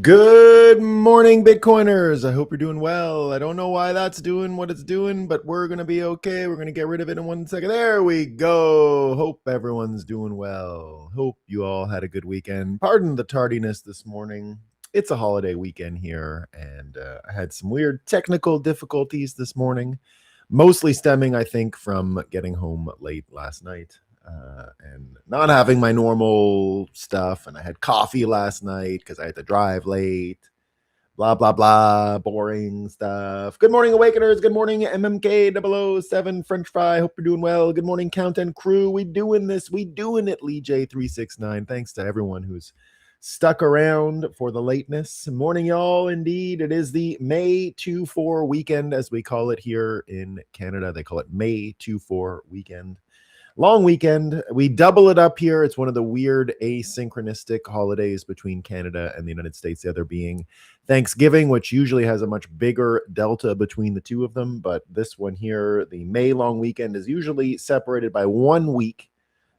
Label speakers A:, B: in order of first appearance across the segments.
A: Good morning, Bitcoiners. I hope you're doing well. I don't know why that's doing what it's doing, but we're going to be okay. We're going to get rid of it in 1 second. There we go. Hope everyone's doing well. Hope you all had a good weekend. Pardon the tardiness this morning. It's a holiday weekend here, and I had some weird technical difficulties this morning, mostly stemming, I think, from getting home late last night. And not having my normal stuff. And I had coffee last night because I had to drive late. Blah, blah, blah. Boring stuff. Good morning, Awakeners. Good morning, MMK007 French Fry. Hope you're doing well. Good morning, Count and Crew. We doing this. We doing it, Lee J369. Thanks to everyone who's stuck around for the lateness. Morning, y'all. Indeed, it is the May 2-4 weekend, as we call it here in Canada. They call it May 2-4 weekend. Long weekend. We double it up here. It's one of the weird asynchronistic holidays between Canada and the United States, the other being Thanksgiving, which usually has a much bigger delta between the two of them. But this one here, the May long weekend, is usually separated by 1 week.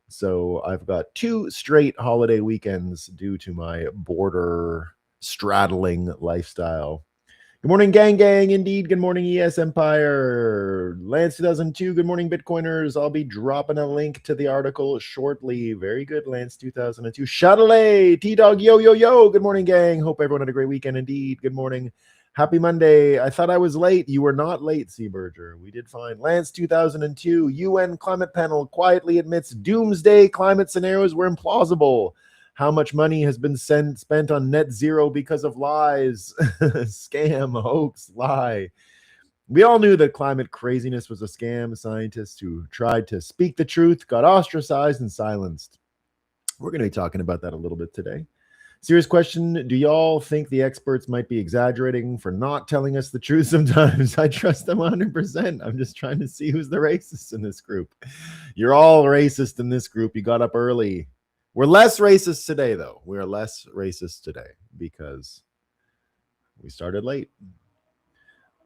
A: So I've got 2 straight holiday weekends due to my border straddling lifestyle. Good morning, gang. Indeed. Good morning, ES Empire. Lance 2002. Good morning, Bitcoiners. I'll be dropping a link to the article shortly. Very good, Lance 2002. Chatelet, T-Dog, yo. Good morning, gang. Hope everyone had a great weekend indeed. Good morning. Happy Monday. I thought I was late. You were not late, Seaberger. We did fine. Lance 2002. UN climate panel quietly admits doomsday climate scenarios were implausible. How much money has been spent on net zero because of lies? Scam, hoax, lie. We all knew that climate craziness was a scam. Scientists who tried to speak the truth got ostracized and silenced. We're going to be talking about that a little bit today. Serious question. Do y'all think the experts might be exaggerating for not telling us the truth sometimes? I trust them 100%. I'm just trying to see who's the racist in this group. You're all racist in this group. You got up early. We're less racist today, though. We are less racist today because we started late.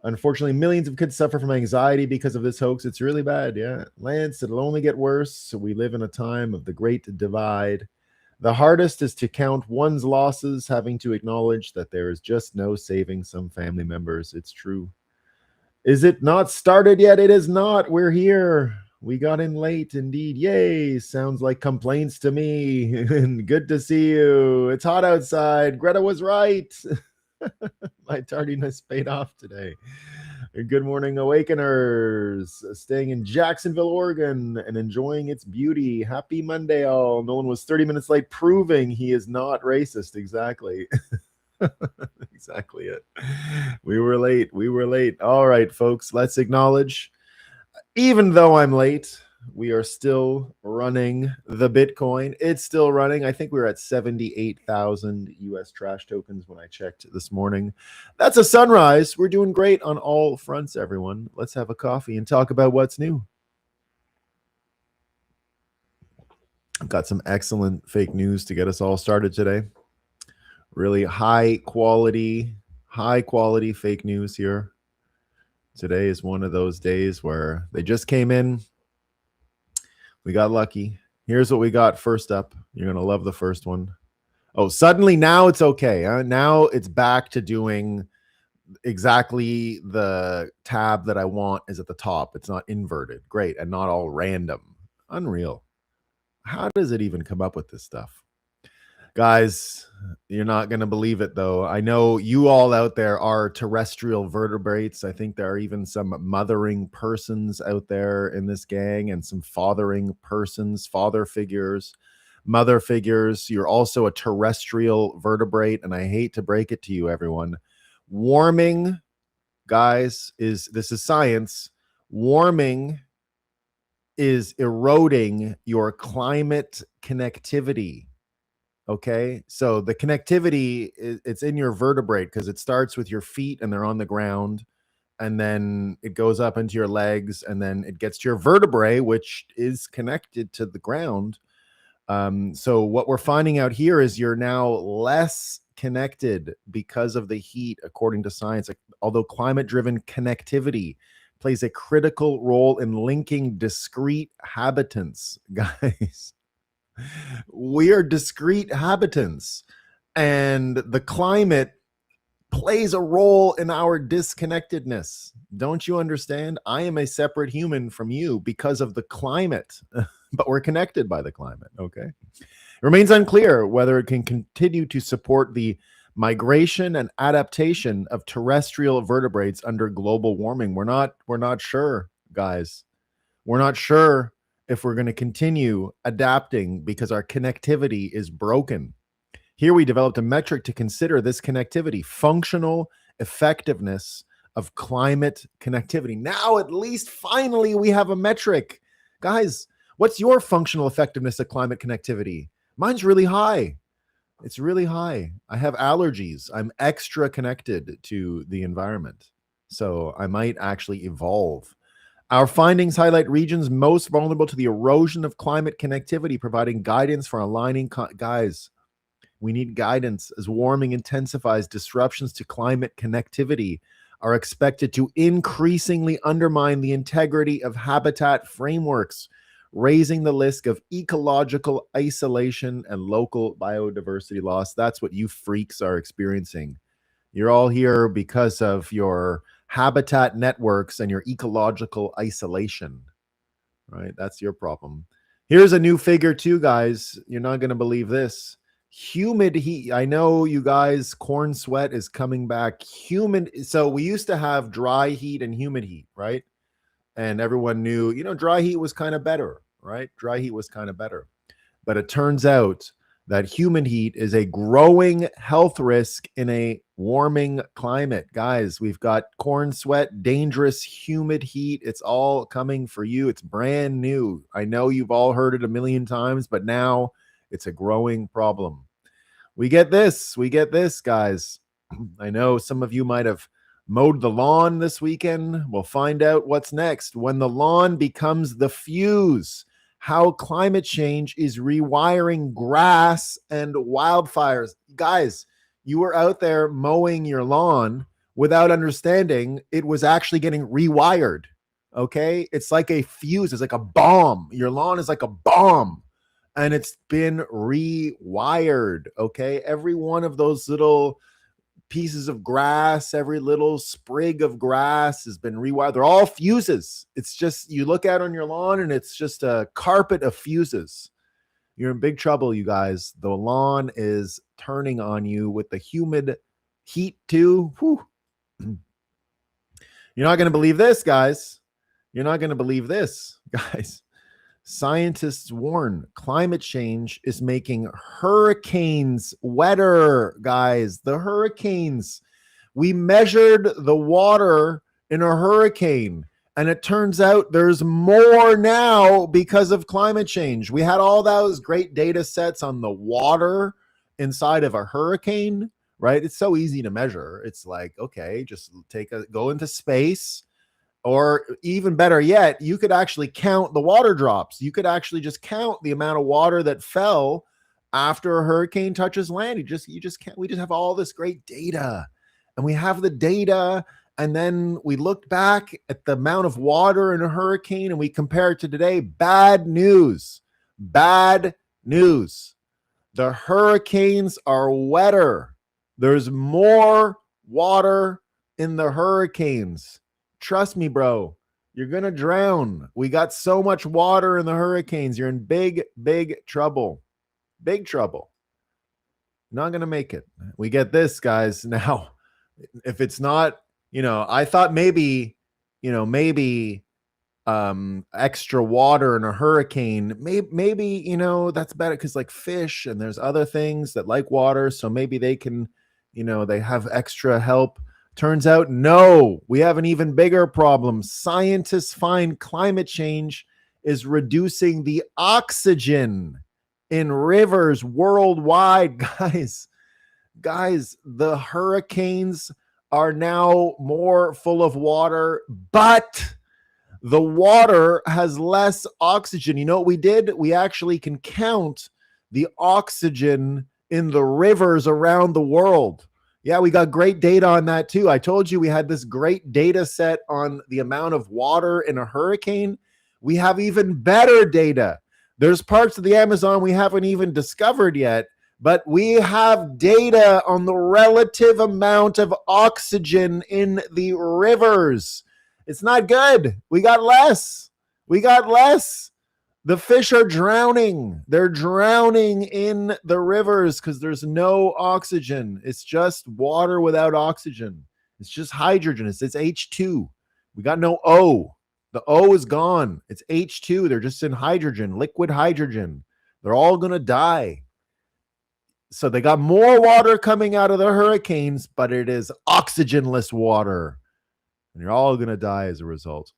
A: Unfortunately, millions of kids suffer from anxiety because of this hoax. It's really bad, yeah. Lance, it'll only get worse. So we live in a time of the great divide. The hardest is to count one's losses, having to acknowledge that there is just no saving some family members. It's true. Is it not started yet? It is not. We're here. We got in late, indeed. Yay, sounds like complaints to me. Good to see you. It's hot outside. Greta was right. My tardiness paid off today. Good morning, Awakeners. Staying in Jacksonville, Oregon, and enjoying its beauty. Happy Monday, all. Nolan was 30 minutes late, proving he is not racist. Exactly. Exactly it. We were late. All right, folks, let's acknowledge, even though I'm late, we are still running the Bitcoin. It's still running. I think we were at 78,000 US trash tokens when I checked this morning. That's a sunrise. We're doing great on all fronts, everyone. Let's have a coffee and talk about what's new. I've got some excellent fake news to get us all started today. Really high quality fake news here. Today is one of those days where they just came in. We got lucky. Here's what we got first up. You're going to love the first one. Oh, suddenly now it's okay. Now it's back to doing exactly the tab that I want is at the top. It's not inverted. Great. And not all random. Unreal. How does it even come up with this stuff? Guys, you're not going to believe it, though. I know you all out there are terrestrial vertebrates. I think there are even some mothering persons out there in this gang and some fathering persons, father figures, mother figures. You're also a terrestrial vertebrate, and I hate to break it to you, everyone. Warming, guys, this is science. Warming is eroding your climate connectivity. Okay, so the connectivity, it's in your vertebrate because it starts with your feet and they're on the ground, and then it goes up into your legs, and then it gets to your vertebrae, which is connected to the ground. So what we're finding out here is you're now less connected because of the heat, according to science. Although climate-driven connectivity plays a critical role in linking discrete habitants, guys. We are discrete habitants, And the climate plays a role in our disconnectedness. Don't you understand? I am a separate human from you because of the climate, but we're connected by the climate, okay? It remains unclear whether it can continue to support the migration and adaptation of terrestrial vertebrates under global warming. We're not sure, guys. We're not sure if we're going to continue adapting because our connectivity is broken. Here we developed a metric to consider this connectivity, functional effectiveness of climate connectivity. Now, at least finally, we have a metric. Guys, what's your functional effectiveness of climate connectivity? Mine's really high. It's really high. I have allergies. I'm extra connected to the environment. So I might actually evolve. Our findings highlight regions most vulnerable to the erosion of climate connectivity, providing guidance for aligning. Guys, we need guidance as warming intensifies. Disruptions to climate connectivity are expected to increasingly undermine the integrity of habitat frameworks, raising the risk of ecological isolation and local biodiversity loss. That's what you freaks are experiencing. You're all here because of your habitat networks and your ecological isolation, right? That's your problem. Here's a new figure too, guys. You're not going to believe this. Humid heat. I know you guys, corn sweat is coming back. Humid. So we used to have dry heat and humid heat, right? And everyone knew, dry heat was kind of better, right? Dry heat was kind of better. But it turns out that humid heat is a growing health risk in a warming climate. Guys, we've got corn sweat, dangerous humid heat. It's all coming for you. It's brand new. I know you've all heard it a million times, but now it's a growing problem. We get this, guys. I know some of you might have mowed the lawn this weekend. We'll find out what's next. When the lawn becomes the fuse, how climate change is rewiring grass and wildfires. Guys, you were out there mowing your lawn without understanding it was actually getting rewired. Okay? It's like a fuse. It's like a bomb. Your lawn is like a bomb. And it's been rewired, okay? Every one of those little pieces of grass, every little sprig of grass has been rewired. They're all fuses. It's just, you look out on your lawn and it's just a carpet of fuses. You're in big trouble, you guys. The lawn is turning on you with the humid heat too. Whew. You're not going to believe this, guys. You're not going to believe this, guys. Scientists warn climate change is making hurricanes wetter, guys. The hurricanes. We measured the water in a hurricane, and it turns out there's more now because of climate change. We had all those great data sets on the water inside of a hurricane, right? It's so easy to measure. It's like, okay, just go into space. Or even better yet, you could actually count the water drops. You could actually just count the amount of water that fell after a hurricane touches land. You just can't. We just have all this great data, and we have the data, and then we looked back at the amount of water in a hurricane, and we compare it to today. Bad news. Bad news. The hurricanes are wetter. There's more water in the hurricanes. Trust me, bro, you're going to drown. We got so much water in the hurricanes. You're in big, big trouble. Big trouble. Not going to make it. We get this, guys. Now, if it's not, I thought maybe extra water in a hurricane, maybe that's better because like fish and there's other things that like water. So maybe they can, they have extra help. Turns out, no, we have an even bigger problem. Scientists find climate change is reducing the oxygen in rivers worldwide. Guys, the hurricanes are now more full of water, but the water has less oxygen. You know what we did? We actually can count the oxygen in the rivers around the world. Yeah, we got great data on that too. I told you we had this great data set on the amount of water in a hurricane. We have even better data. There's parts of the Amazon we haven't even discovered yet, but we have data on the relative amount of oxygen in the rivers. It's not good. We got less. We got less. The fish are drowning. They're drowning in the rivers because there's no oxygen. It's just water without oxygen. It's just hydrogen. It's H2. We got no O. The O is gone. It's H2. They're just in hydrogen, liquid hydrogen. They're all going to die. So they got more water coming out of the hurricanes, but it is oxygenless water. And you're all going to die as a result.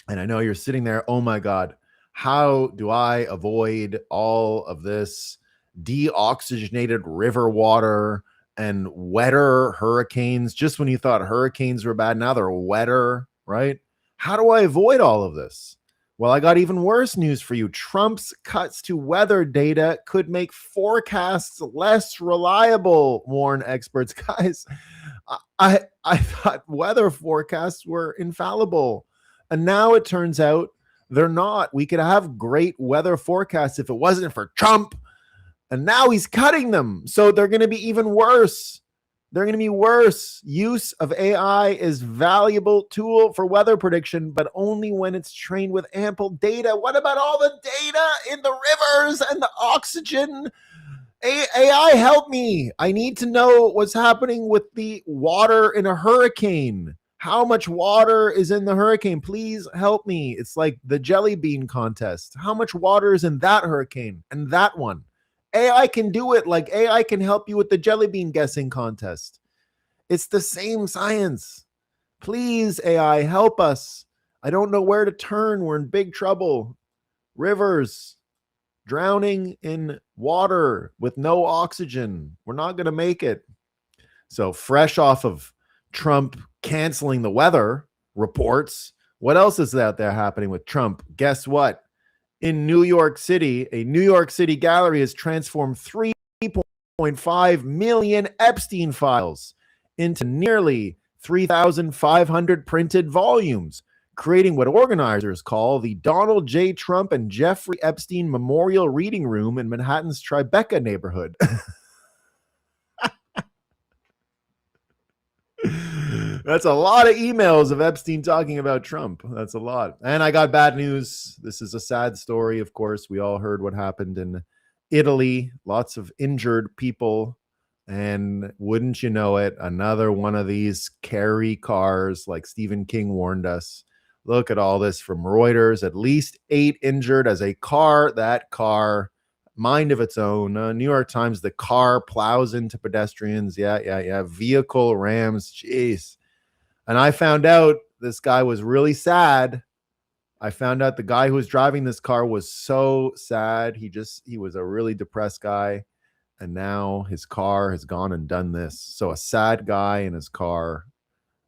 A: And I know you're sitting there, oh my God, how do I avoid all of this deoxygenated river water and wetter hurricanes? Just when you thought hurricanes were bad, now they're wetter, right? How do I avoid all of this? Well, I got even worse news for you. Trump's cuts to weather data could make forecasts less reliable, warn experts. Guys, I thought weather forecasts were infallible. And now it turns out they're not. We could have great weather forecasts if it wasn't for Trump. And now he's cutting them. So they're going to be even worse. They're going to be worse. Use of AI is valuable tool for weather prediction, but only when it's trained with ample data. What about all the data in the rivers and the oxygen? AI, help me. I need to know what's happening with the water in a hurricane. How much water is in the hurricane? Please help me. It's like the jelly bean contest. How much water is in that hurricane and that one? AI can do it, like AI can help you with the jelly bean guessing contest. It's the same science. Please, AI, help us. I don't know where to turn. We're in big trouble. Rivers drowning in water with no oxygen. We're not going to make it. So fresh off of Trump canceling the weather reports, what else is out there happening with Trump? Guess what? In New York City, a New York City gallery has transformed 3.5 million Epstein files into nearly 3,500 printed volumes, creating what organizers call the Donald J. Trump and Jeffrey Epstein Memorial Reading Room in Manhattan's Tribeca neighborhood. That's a lot of emails of Epstein talking about Trump. That's a lot. And I got bad news. This is a sad story, of course. We all heard what happened in Italy. Lots of injured people. And wouldn't you know it, another one of these carry cars, like Stephen King warned us. Look at all this from Reuters. At least 8 injured as a car. That car, mind of its own. New York Times, the car plows into pedestrians. Yeah. Vehicle rams. Jeez. And I found out this guy was really sad. I found out the guy who was driving this car was so sad. He was a really depressed guy. And now his car has gone and done this. So a sad guy in his car.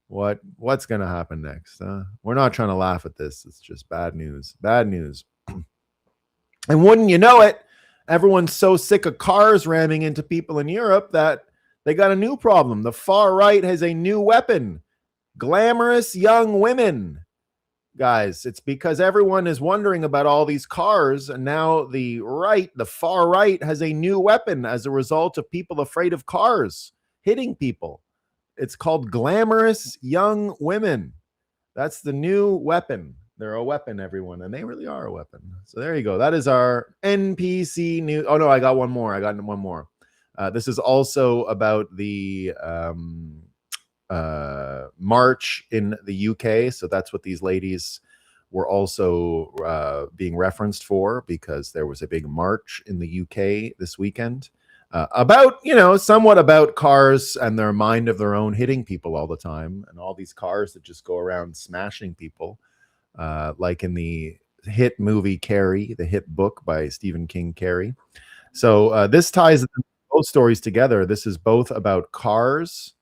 A: What's going to happen next? We're not trying to laugh at this. It's just bad news. Bad news. And wouldn't you know it, everyone's so sick of cars ramming into people in Europe that they got a new problem. The far right has a new weapon. Glamorous young women. Guys, it's because everyone is wondering about all these cars, and now the far right has a new weapon as a result of people afraid of cars hitting people. It's called glamorous young women. That's the new weapon. They're a weapon, everyone, and they really are a weapon. So there you go. That is our NPC news. Oh no, I got one more. This is also about the march in the UK. So that's what these ladies were also being referenced for, because there was a big march in the UK this weekend about, somewhat about cars and their mind of their own hitting people all the time, and all these cars that just go around smashing people, like in the hit movie Carrie, the hit book by Stephen King, Carrie. So this ties both stories together. This is both about cars,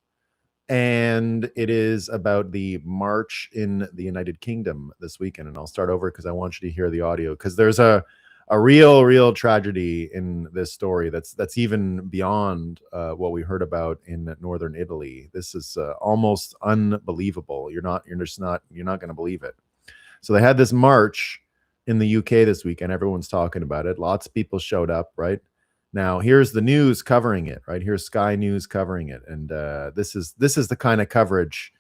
A: and it is about the march in the United Kingdom this weekend. And I'll start over because I want you to hear the audio, because there's a real tragedy in this story that's even beyond what we heard about in northern Italy. This is almost unbelievable. You're not going to believe it. So they had this march in the UK this weekend. Everyone's talking about it. Lots of people showed up, right? Now, here's the news covering it, right? Here's Sky News covering it, and this is the kind of coverage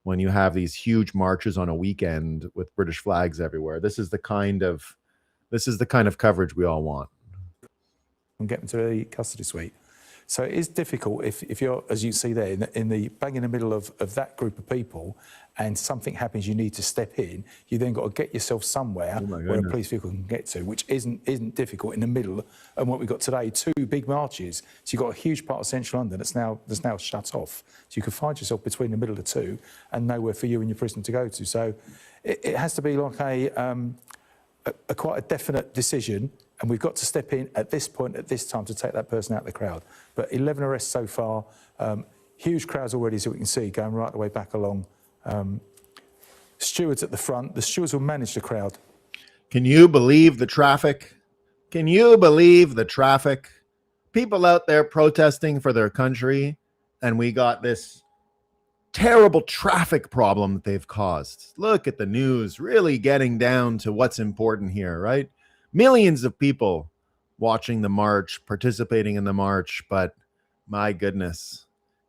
A: when you have these huge marches on a weekend with British flags everywhere. This is the kind of coverage we all want.
B: And get them to the custody suite. So it is difficult if you're, as you see there, in the bang in the middle of that group of people, and something happens, you need to step in. You then got to get yourself somewhere where a police vehicle can get to, which isn't difficult in the middle. And what we've got today, 2 big marches. So you've got a huge part of central London that's now shut off. So you can find yourself between the middle of 2 and nowhere for you and your prisoner to go to. So it has to be like a quite a definite decision. And we've got to step in at this point, at this time, to take that person out of the crowd. But 11 arrests so far, huge crowds already, as we can see, going right the way back along. Stewards at the front. The stewards will manage the crowd.
A: Can you believe the traffic? Can you believe the traffic? People out there protesting for their country, and we got this terrible traffic problem that they've caused. Look at the news, really getting down to what's important here, right? Millions of people watching the march, participating in the march, but my goodness,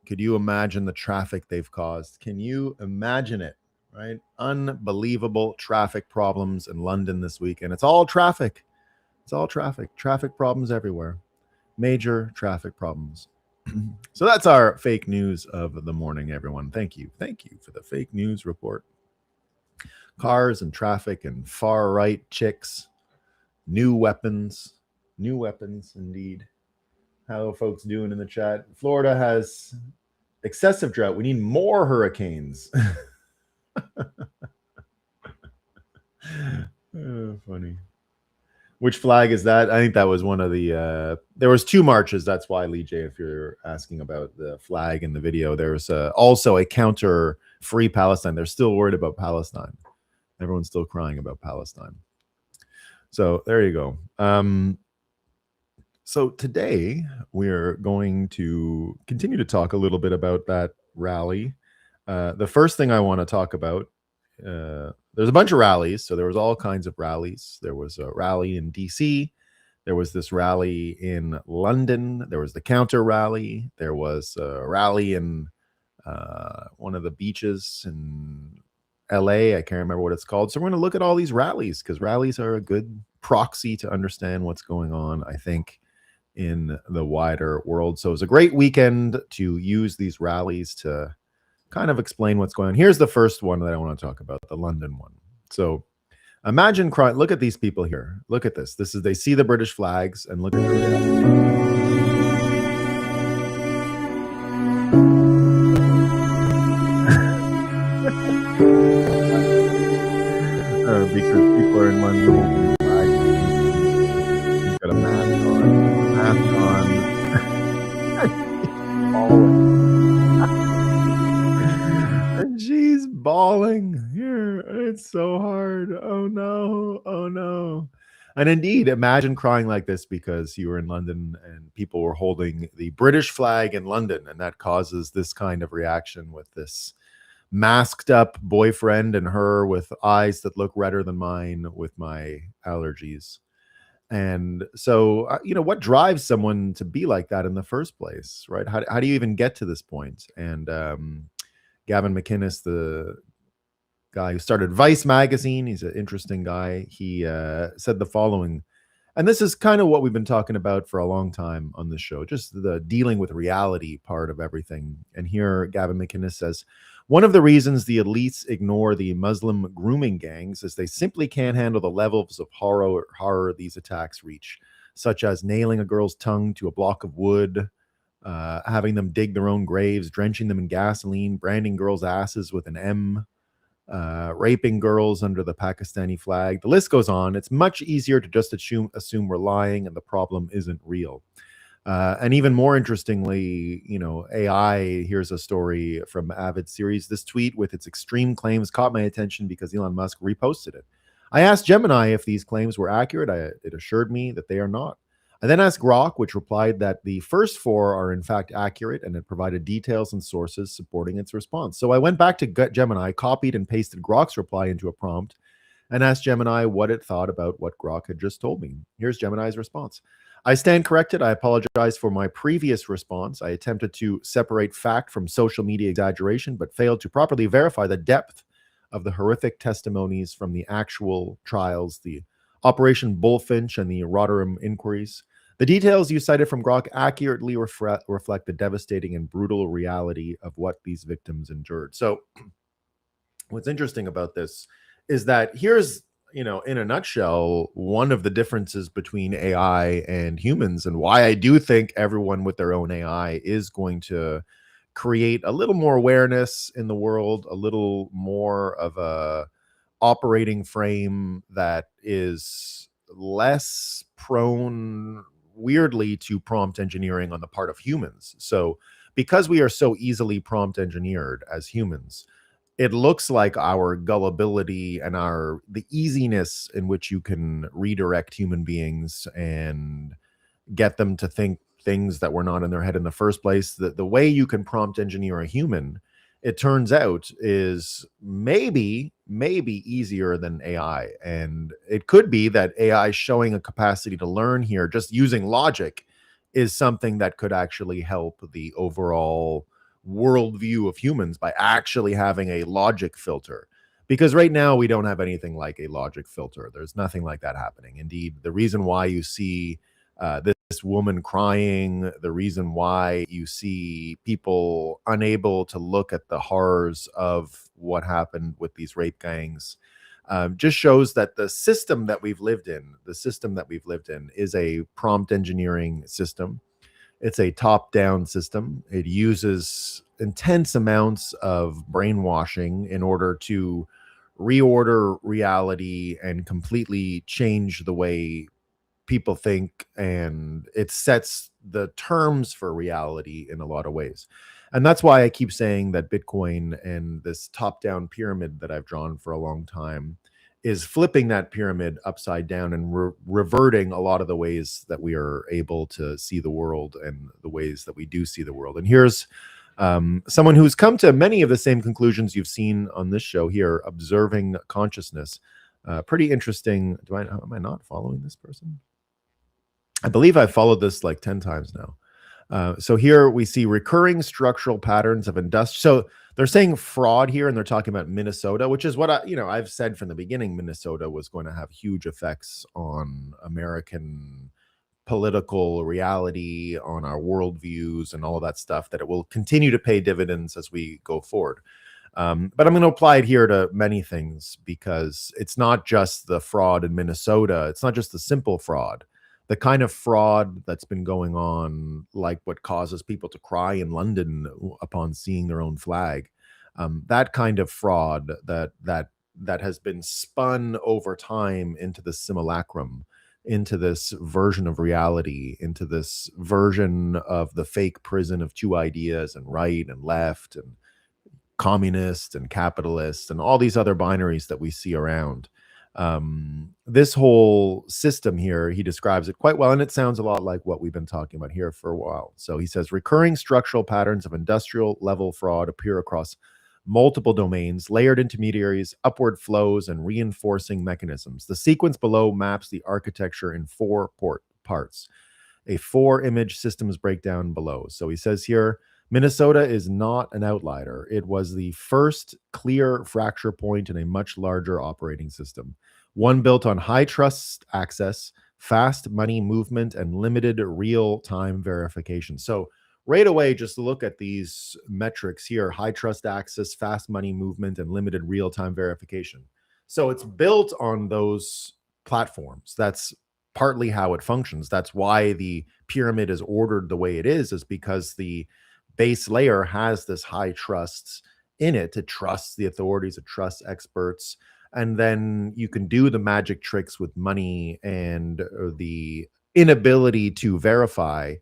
A: could you imagine the traffic they've caused? Can you imagine it, right? Unbelievable traffic problems in London this week, and it's all traffic. It's all traffic. Traffic problems everywhere. Major traffic problems. So that's our fake news of the morning, everyone. Thank you. Thank you for the fake news report. Cars and traffic and far right chicks. New weapons indeed. How are folks doing in the chat? Florida has excessive drought. We need more hurricanes. Oh, funny. Which flag is that? I think that was one of the there was 2 marches. That's why, Lee J, if you're asking about the flag in the video, there's also a counter Free Palestine. They're still worried about Palestine. Everyone's still crying about Palestine. So there you go. So today we're going to continue to talk a little bit about that rally. The first thing I want to talk about, there's a bunch of rallies. So there was all kinds of rallies. There was a rally in DC. There was this rally in London. There was the counter rally. There was a rally in one of the beaches in LA. I can't remember what it's called. So we're going to look at all these rallies because rallies are a good proxy to understand what's going on, I think, in the wider world. So it was a great weekend to use these rallies to kind of explain what's going on. Here's the first one that I want to talk about, the London one. So imagine crying. Look at these people here. Look at this. This is, they see the British flags and look at because people are in London. He's got a mask on. And she's bawling here. It's so hard. Oh no. Oh no. And indeed, imagine crying like this because you were in London and people were holding the British flag in London, and that causes this kind of reaction with this masked up boyfriend and her with eyes that look redder than mine with my allergies. And so, what drives someone to be like that in the first place, right? How do you even get to this point? And Gavin McInnes, the guy who started Vice magazine, he's an interesting guy. He said the following, and this is kind of what we've been talking about for a long time on this show, just the dealing with reality part of everything. And here Gavin McInnes says, one of the reasons the elites ignore the Muslim grooming gangs is they simply can't handle the levels of horror these attacks reach, such as nailing a girl's tongue to a block of wood, having them dig their own graves, drenching them in gasoline, branding girls' asses with an M, raping girls under the Pakistani flag. The list goes on. It's much easier to just assume we're lying and the problem isn't real. And even more interestingly, AI, here's a story from Avid Series. This tweet with its extreme claims caught my attention because Elon Musk reposted it. I asked Gemini if these claims were accurate. It assured me that they are not. I then asked Grok, which replied that the first 4 are in fact accurate, and it provided details and sources supporting its response. So I went back to Gemini, copied and pasted Grok's reply into a prompt, and asked Gemini what it thought about what Grok had just told me. Here's Gemini's response. I stand corrected. I apologize for my previous response. I attempted to separate fact from social media exaggeration, but failed to properly verify the depth of the horrific testimonies from the actual trials, the Operation Bullfinch and the Rotherham inquiries. The details you cited from Grok accurately reflect the devastating and brutal reality of what these victims endured. So, what's interesting about this is that here's, in a nutshell, one of the differences between AI and humans, and why I do think everyone with their own AI is going to create a little more awareness in the world, a little more of a operating frame that is less prone, weirdly, to prompt engineering on the part of humans. So because we are so easily prompt engineered as humans, it looks like our gullibility and the easiness in which you can redirect human beings and get them to think things that were not in their head in the first place. The way you can prompt engineer a human, it turns out, is maybe easier than AI. And it could be that AI showing a capacity to learn here, just using logic, is something that could actually help the overall worldview of humans by actually having a logic filter. Because right now we don't have anything like a logic filter. There's nothing like that happening. Indeed, the reason why you see this woman crying, the reason why you see people unable to look at the horrors of what happened with these rape gangs, just shows that the system that we've lived in, is a prompt engineering system. It's a top-down system. It uses intense amounts of brainwashing in order to reorder reality and completely change the way people think, and it sets the terms for reality in a lot of ways. And that's why I keep saying that Bitcoin and this top-down pyramid that I've drawn for a long time is flipping that pyramid upside down and reverting a lot of the ways that we are able to see the world and the ways that we do see the world. And here's someone who's come to many of the same conclusions you've seen on this show here, observing consciousness. Pretty interesting. Am I not following this person? I believe I've followed this like 10 times now. So here we see recurring structural patterns of industrial. So they're saying fraud here, and they're talking about Minnesota, which is what I've said from the beginning. Minnesota was going to have huge effects on American political reality, on our worldviews, and all of that stuff. That it will continue to pay dividends as we go forward. But I'm going to apply it here to many things, because it's not just the fraud in Minnesota. It's not just the simple fraud. The kind of fraud that's been going on, like what causes people to cry in London upon seeing their own flag, that kind of fraud that has been spun over time into the simulacrum, into this version of reality, into this version of the fake prison of two ideas, and right and left, and communist and capitalist, and all these other binaries that we see around. This whole system here, he describes it quite well, and it sounds a lot like what we've been talking about here for a while. So he says, recurring structural patterns of industrial level fraud appear across multiple domains, layered intermediaries, upward flows, and reinforcing mechanisms. The sequence below maps the architecture in four parts. A 4-image systems breakdown below. So he says here, Minnesota is not an outlier. It was the first clear fracture point in a much larger operating system, one built on high trust access, fast money movement, and limited real-time verification. So right away, just look at these metrics here: high trust access, fast money movement, and limited real-time verification. So it's built on those platforms. That's partly how it functions. That's why the pyramid is ordered the way it is because the base layer has this high trust in it. It trusts the authorities, it trusts experts, and then you can do the magic tricks with money and the inability to verify,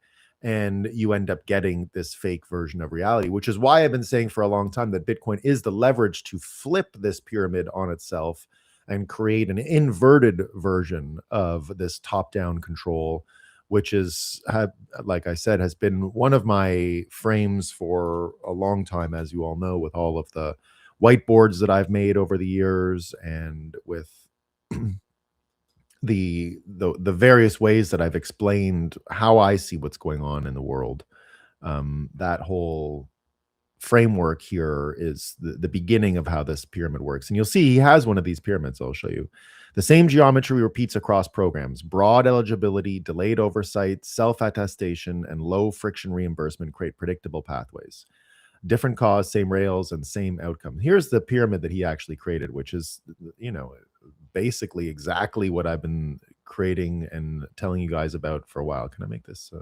A: and you end up getting this fake version of reality, which is why I've been saying for a long time that Bitcoin is the leverage to flip this pyramid on itself and create an inverted version of this top-down control, which is, like I said, has been one of my frames for a long time, as you all know, with all of the whiteboards that I've made over the years, and with the various ways that I've explained how I see what's going on in the world. That whole framework here is the beginning of how this pyramid works. And you'll see he has one of these pyramids. I'll show you. The same geometry repeats across programs. Broad eligibility, delayed oversight, self-attestation, and low friction reimbursement create predictable pathways. Different cause, same rails, and same outcome. Here's the pyramid that he actually created, which is, basically exactly what I've been creating and telling you guys about for a while. Can I make this? There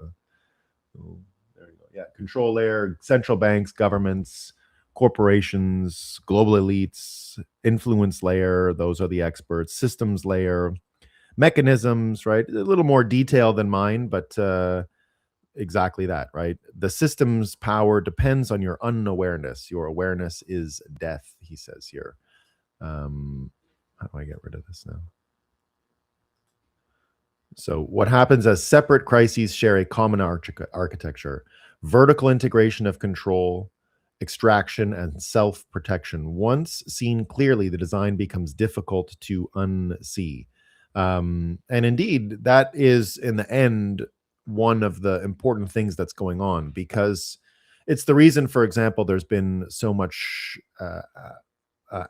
A: you go. Yeah, control layer, central banks, governments, corporations, global elites, influence layer. Those are the experts. Systems layer, mechanisms. Right, a little more detail than mine, but exactly that. Right, the system's power depends on your unawareness. Your awareness is death. He says here. How do I get rid of this now? So what happens as separate crises share a common architecture, vertical integration of control, extraction, and self-protection. Once seen clearly, the design becomes difficult to unsee. And indeed, that is, in the end, one of the important things that's going on, because it's the reason, for example, there's been so much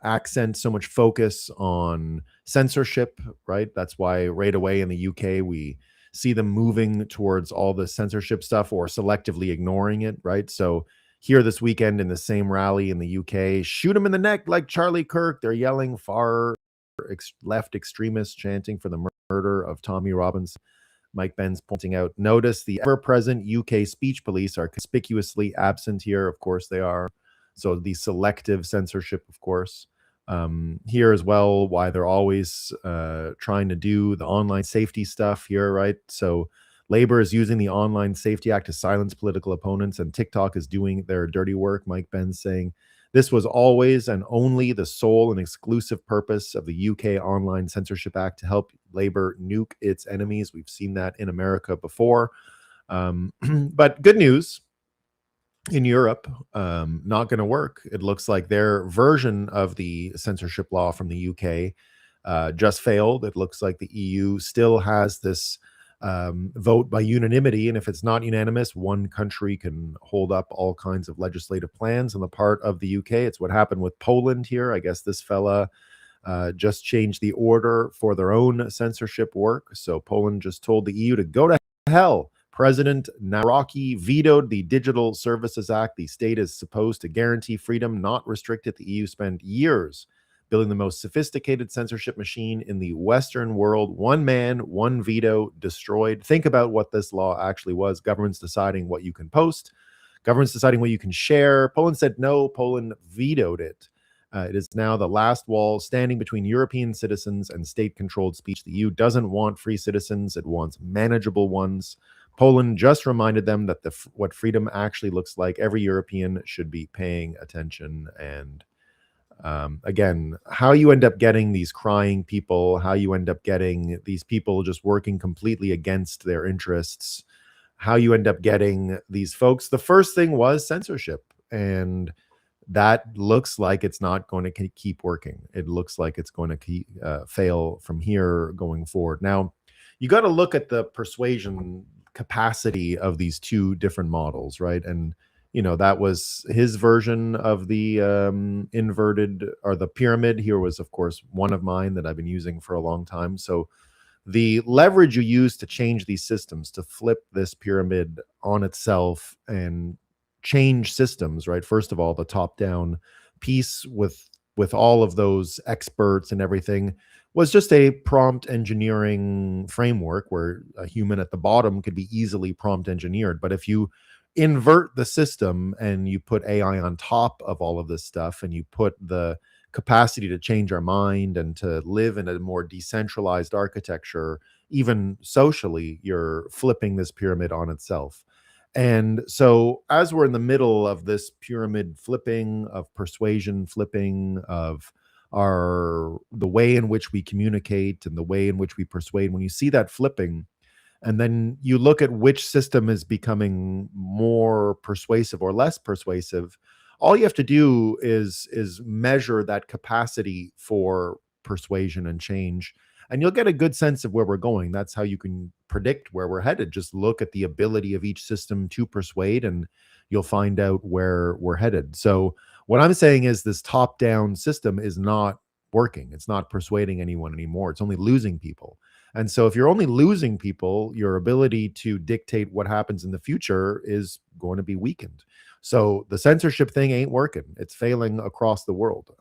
A: accent, so much focus on censorship, right? That's why right away in the UK, we see them moving towards all the censorship stuff or selectively ignoring it, right? So here this weekend in the same rally in the UK, shoot him in the neck like Charlie Kirk. They're yelling far left extremists chanting for the murder of Tommy Robbins. Mike Benz pointing out, notice the ever-present UK speech police are conspicuously absent here. Of course they are. So the selective censorship, of course. Here as well, why they're always trying to do the online safety stuff here, right? So Labor is using the Online Safety Act to silence political opponents, and TikTok is doing their dirty work. Mike Benz saying, this was always and only the sole and exclusive purpose of the UK Online Censorship Act to help Labor nuke its enemies. We've seen that in America before. But good news, in Europe, not going to work. It looks like their version of the censorship law from the UK just failed. It looks like the EU still has this vote by unanimity, and if it's not unanimous, one country can hold up all kinds of legislative plans on the part of the UK. It's what happened with Poland here. I guess this fella just changed the order for their own censorship work. So Poland just told the EU to go to hell. President Naraki vetoed the Digital Services Act. The state is supposed to guarantee freedom, not restrict it. The EU spent years building the most sophisticated censorship machine in the Western world. One man, one veto, destroyed. Think about what this law actually was. Governments deciding what you can post, governments deciding what you can share. Poland said no. Poland vetoed it. It is now the last wall standing between European citizens and state-controlled speech. The EU doesn't want free citizens. It wants manageable ones. Poland just reminded them that what freedom actually looks like. Every European should be paying attention. And again, how you end up getting these crying people, how you end up getting these people just working completely against their interests, how you end up getting these folks. The first thing was censorship. And that looks like it's not going to keep working. It looks like it's going to fail from here going forward. Now, you got to look at the persuasion capacity of these two different models, right? And that was his version of the inverted or the pyramid. Here was, of course, one of mine that I've been using for a long time. So the leverage you use to change these systems, to flip this pyramid on itself and change systems, right? First of all, the top-down piece with all of those experts and everything was just a prompt engineering framework where a human at the bottom could be easily prompt engineered. But if you invert the system and you put AI on top of all of this stuff, and you put the capacity to change our mind and to live in a more decentralized architecture, even socially, you're flipping this pyramid on itself. And so as we're in the middle of this pyramid flipping, of persuasion flipping, of the way in which we communicate and the way in which we persuade, when you see that flipping, and then you look at which system is becoming more persuasive or less persuasive, all you have to do is measure that capacity for persuasion and change, and you'll get a good sense of where we're going. That's how you can predict where we're headed. Just look at the ability of each system to persuade, and you'll find out where we're headed. So what I'm saying is this top-down system is not working. It's not persuading anyone anymore. It's only losing people. And so if you're only losing people, your ability to dictate what happens in the future is going to be weakened. So the censorship thing ain't working. It's failing across the world.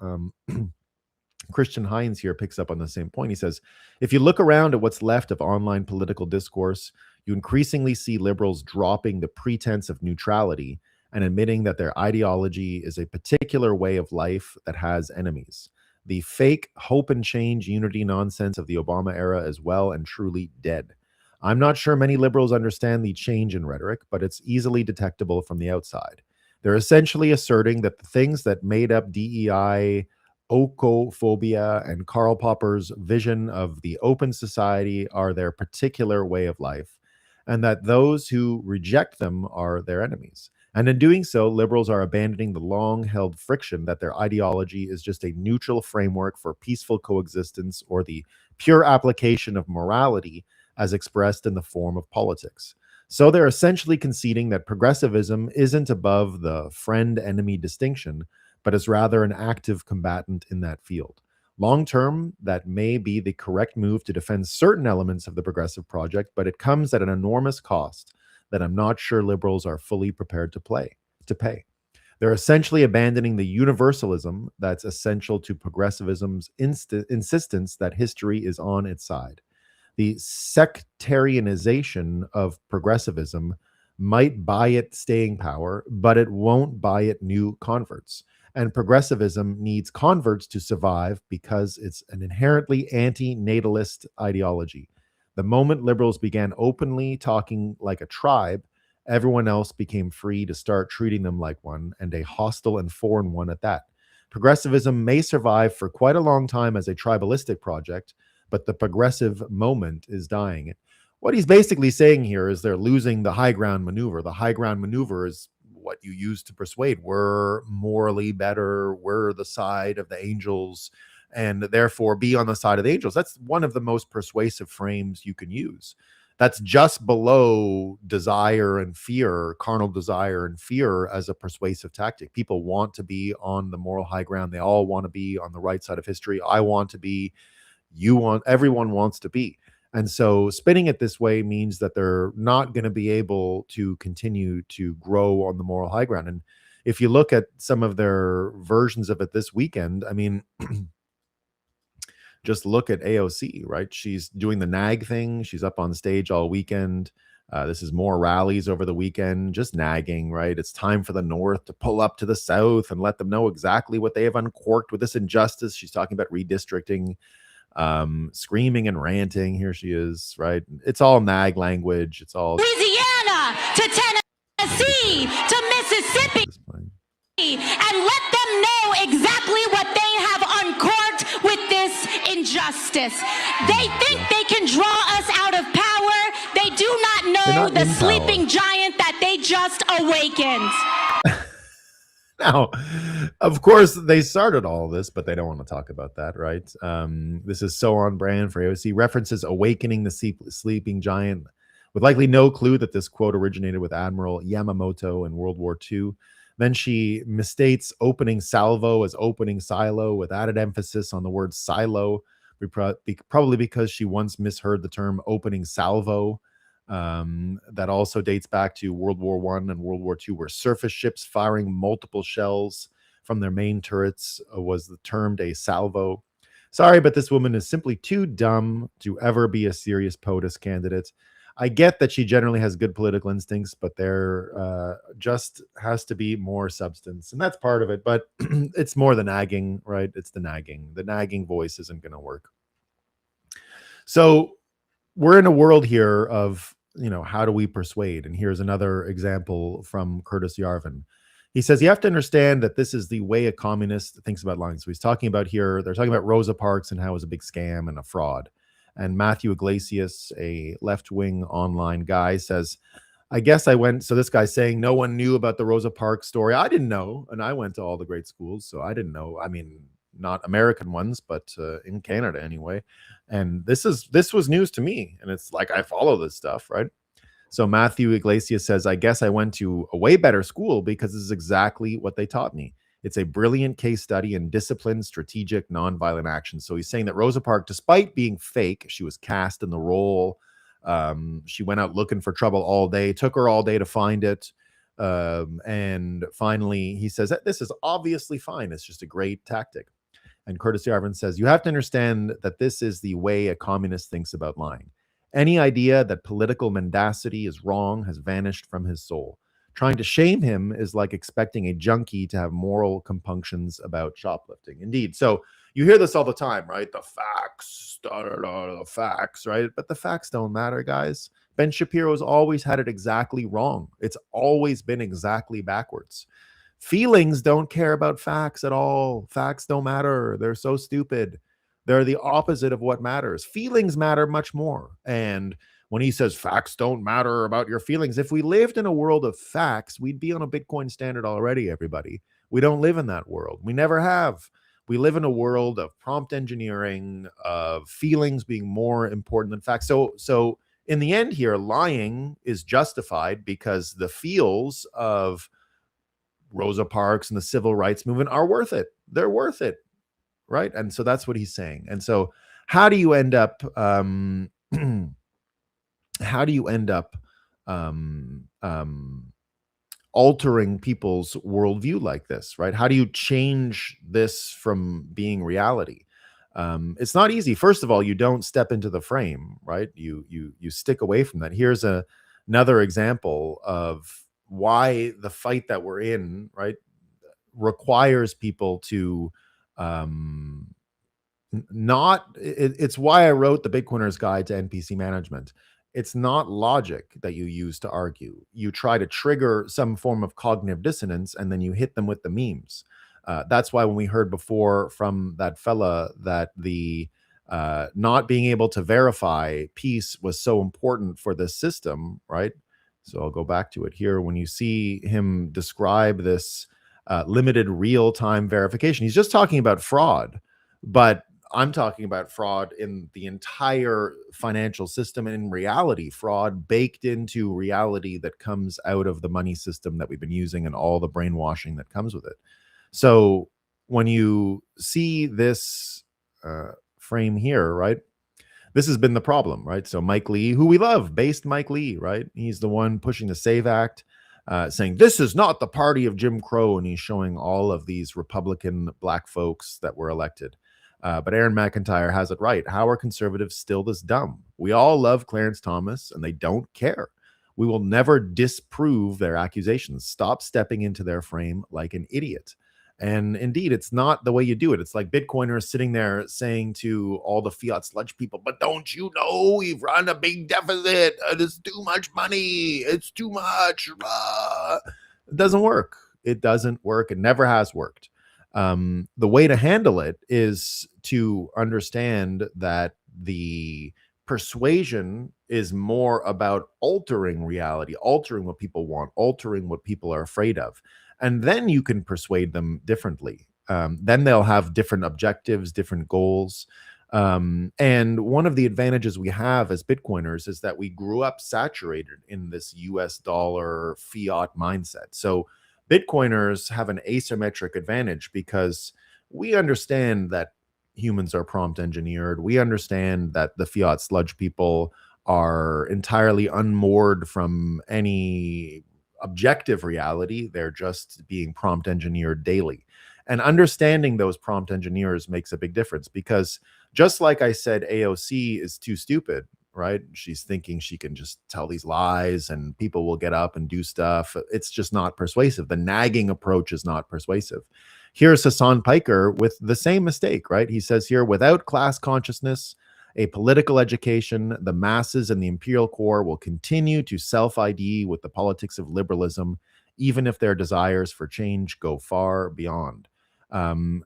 A: Christian Hines here picks up on the same point. He says, if you look around at what's left of online political discourse, you increasingly see liberals dropping the pretense of neutrality and admitting that their ideology is a particular way of life that has enemies. The fake hope and change unity nonsense of the Obama era is well and truly dead. I'm not sure many liberals understand the change in rhetoric, but it's easily detectable from the outside. They're essentially asserting that the things that made up DEI, okophobia, and Karl Popper's vision of the open society are their particular way of life, and that those who reject them are their enemies. And in doing so, liberals are abandoning the long-held friction that their ideology is just a neutral framework for peaceful coexistence or the pure application of morality as expressed in the form of politics. So they're essentially conceding that progressivism isn't above the friend-enemy distinction, but is rather an active combatant in that field. Long term, that may be the correct move to defend certain elements of the progressive project, but it comes at an enormous cost that I'm not sure liberals are fully prepared to pay. They're essentially abandoning the universalism that's essential to progressivism's insistence that history is on its side. The sectarianization of progressivism might buy it staying power, but it won't buy it new converts. And progressivism needs converts to survive because it's an inherently anti-natalist ideology. The moment liberals began openly talking like a tribe, everyone else became free to start treating them like one, and a hostile and foreign one at that. Progressivism may survive for quite a long time as a tribalistic project, but the progressive moment is dying. What he's basically saying here is they're losing the high ground maneuver. The high ground maneuver is what you use to persuade. We're morally better. We're the side of the angels, and therefore be on the side of the angels. That's one of the most persuasive frames you can use. That's just below desire and fear, carnal desire and fear as a persuasive tactic. People want to be on the moral high ground. They all want to be on the right side of history. I want to be, you want, everyone wants to be. And so spinning it this way means that they're not going to be able to continue to grow on the moral high ground. And if you look at some of their versions of it this weekend, I mean, just look at AOC, right? She's doing the nag thing. She's up on stage all weekend. This is more rallies over the weekend, just nagging, right? It's time for the North to pull up to the South and let them know exactly what they have uncorked with this injustice. She's talking about redistricting, screaming and ranting. Here she is, right? It's all nag language. It's all
C: Louisiana to Tennessee to Mississippi, and let them know exactly what they have uncorked with this injustice. They think they can draw us out of power. They do not know the sleeping giant that they just awakened.
A: Now, of course, they started all this, but they don't want to talk about that, right? This is so on brand for AOC. References awakening the sleeping giant, with likely no clue that this quote originated with Admiral Yamamoto in World War II. Then she misstates opening salvo as opening silo, with added emphasis on the word silo, probably because she once misheard the term opening salvo. That also dates back to World War I and World War II, where surface ships firing multiple shells from their main turrets was termed a salvo. Sorry, but this woman is simply too dumb to ever be a serious POTUS candidate. I get that she generally has good political instincts, but there just has to be more substance, and that's part of it. But it's more the nagging, right? It's the nagging. The nagging voice isn't going to work. So we're in a world here of, how do we persuade? And here's another example from Curtis Yarvin. He says, you have to understand that this is the way a communist thinks about lying. So he's talking about here, they're talking about Rosa Parks and how it was a big scam and a fraud. And Matthew Iglesias, a left-wing online guy, says, I guess I went, so this guy's saying no one knew about the Rosa Parks story. I didn't know, and I went to all the great schools, so I didn't know. I mean, not American ones, but in Canada anyway. And this was news to me, and it's like I follow this stuff, right? So Matthew Iglesias says, I guess I went to a way better school because this is exactly what they taught me. It's a brilliant case study in disciplined, strategic, nonviolent action. So he's saying that Rosa Parks, despite being fake, she was cast in the role. She went out looking for trouble all day, took her all day to find it. And finally, he says that this is obviously fine. It's just a great tactic. And Curtis Yarvin says, you have to understand that this is the way a communist thinks about lying. Any idea that political mendacity is wrong has vanished from his soul. Trying to shame him is like expecting a junkie to have moral compunctions about shoplifting. Indeed. So you hear this all the time, right? The facts, the facts, right? But the facts don't matter, guys. Ben Shapiro's always had it exactly wrong. It's always been exactly backwards. Feelings don't care about facts at all. Facts don't matter. They're so stupid. They're the opposite of what matters. Feelings matter much more. And when he says facts don't matter about your feelings, if we lived in a world of facts, we'd be on a Bitcoin standard already, everybody. We don't live in that world. We never have. We live in a world of prompt engineering, of feelings being more important than facts. So in the end here, lying is justified because the feels of Rosa Parks and the civil rights movement are worth it. They're worth it, right? And so that's what he's saying. And so how do you end up altering people's worldview like this, right? How do you change this from being reality? It's not easy. First of all, you don't step into the frame, right? You stick away from that. Here's another example of why the fight that we're in, right, requires people to it's why I wrote the Bitcoiner's Guide to NPC Management. It's not logic that you use to argue. You try to trigger some form of cognitive dissonance, and then you hit them with the memes. That's why when we heard before from that fella that the not being able to verify piece was so important for this system, right? So I'll go back to it here. When you see him describe this limited real-time verification, he's just talking about fraud, but I'm talking about fraud in the entire financial system, and in reality, fraud baked into reality that comes out of the money system that we've been using and all the brainwashing that comes with it. So when you see this frame here, right, this has been the problem, right? So Mike Lee, who we love, based Mike Lee, right? He's the one pushing the SAVE Act, saying this is not the party of Jim Crow, and he's showing all of these Republican black folks that were elected. But Aaron McIntyre has it right. How are conservatives still this dumb? We all love Clarence Thomas, and they don't care. We will never disprove their accusations. Stop stepping into their frame like an idiot. And indeed, it's not the way you do it. It's like Bitcoiners sitting there saying to all the fiat sludge people, but don't you know we've run a big deficit? It's too much money. It's too much. It doesn't work. It doesn't work. It never has worked. The way to handle it is to understand that the persuasion is more about altering reality, altering what people want, altering what people are afraid of. And then you can persuade them differently. Then they'll have different objectives, different goals. And one of the advantages we have as Bitcoiners is that we grew up saturated in this US dollar fiat mindset. So Bitcoiners have an asymmetric advantage because we understand that humans are prompt engineered. We understand that the fiat sludge people are entirely unmoored from any objective reality. They're just being prompt engineered daily. And understanding those prompt engineers makes a big difference because just like I said, AOC is too stupid, right? She's thinking she can just tell these lies and people will get up and do stuff. It's just not persuasive. The nagging approach is not persuasive. Here's Hassan Piker with the same mistake, right? He says here, without class consciousness, a political education, the masses and the imperial core will continue to self-ID with the politics of liberalism, even if their desires for change go far beyond.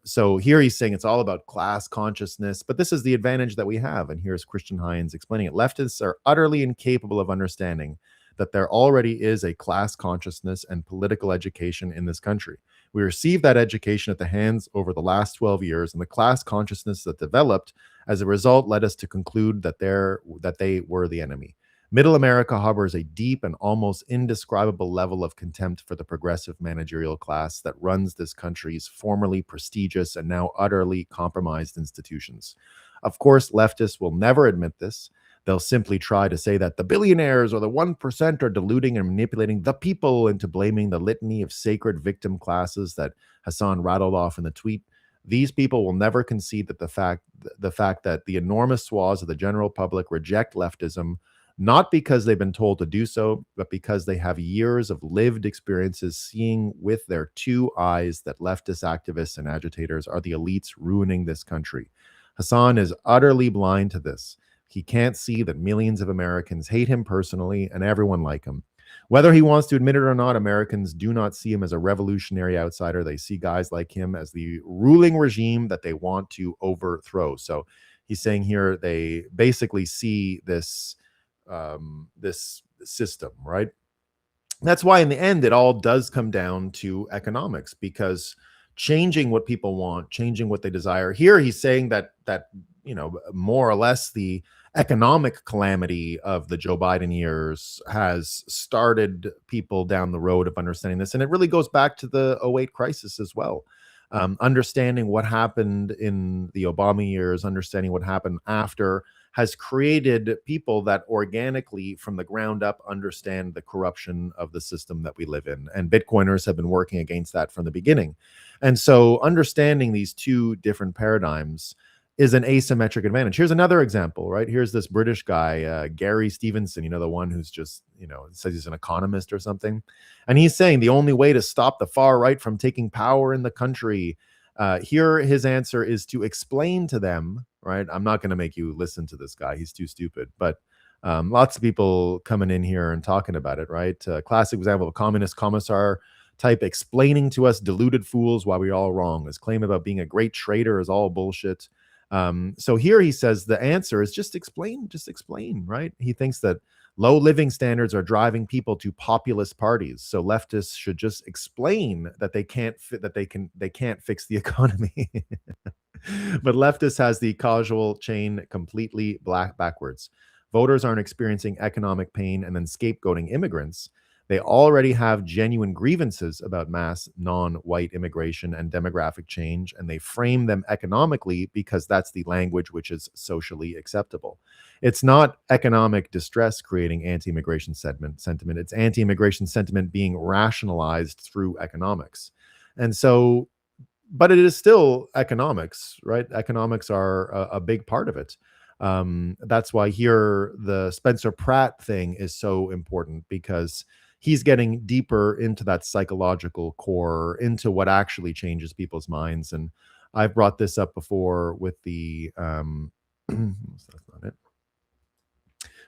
A: So here he's saying it's all about class consciousness, but this is the advantage that we have. And here's Christian Hines explaining it. Leftists are utterly incapable of understanding that there already is a class consciousness and political education in this country. We received that education at the hands over the last 12 years, and the class consciousness that developed as a result led us to conclude that they were the enemy. Middle America harbors a deep and almost indescribable level of contempt for the progressive managerial class that runs this country's formerly prestigious and now utterly compromised institutions. Of course, leftists will never admit this. They'll simply try to say that the billionaires or the 1% are deluding and manipulating the people into blaming the litany of sacred victim classes that Hassan rattled off in the tweet. These people will never concede that the fact that the enormous swaths of the general public reject leftism, not because they've been told to do so, but because they have years of lived experiences seeing with their two eyes that leftist activists and agitators are the elites ruining this country. Hassan is utterly blind to this. He can't see that millions of Americans hate him personally and everyone like him. Whether he wants to admit it or not, Americans do not see him as a revolutionary outsider. They see guys like him as the ruling regime that they want to overthrow. So he's saying here they basically see this system, right? That's why in the end, it all does come down to economics, because changing what people want, changing what they desire. Here he's saying that more or less the economic calamity of the Joe Biden years has started people down the road of understanding this. And it really goes back to the 08 crisis as well. Understanding what happened in the Obama years, understanding what happened after, has created people that organically from the ground up understand the corruption of the system that we live in. And Bitcoiners have been working against that from the beginning. And so understanding these two different paradigms is an asymmetric advantage. Here's another example, right? Here's this British guy, Gary Stevenson, the one who's just, says he's an economist or something. And he's saying the only way to stop the far right from taking power in the country, here his answer is to explain to them, right? I'm not going to make you listen to this guy. He's too stupid. But lots of people coming in here and talking about it, right? Classic example of a communist commissar type explaining to us deluded fools why we're all wrong. His claim about being a great trader is all bullshit. So here he says the answer is just explain, right? He thinks that low living standards are driving people to populist parties. So leftists should just explain that they can't fix the economy. But leftist has the causal chain completely backwards. Voters aren't experiencing economic pain and then scapegoating immigrants. They already have genuine grievances about mass non-white immigration and demographic change, and they frame them economically because that's the language which is socially acceptable. It's not economic distress creating anti-immigration sentiment. It's anti-immigration sentiment being rationalized through economics. And so, but it is still economics, right? Economics are a big part of it. That's why here the Spencer Pratt thing is so important, because he's getting deeper into that psychological core, into what actually changes people's minds. And I've brought this up before with the that's not it.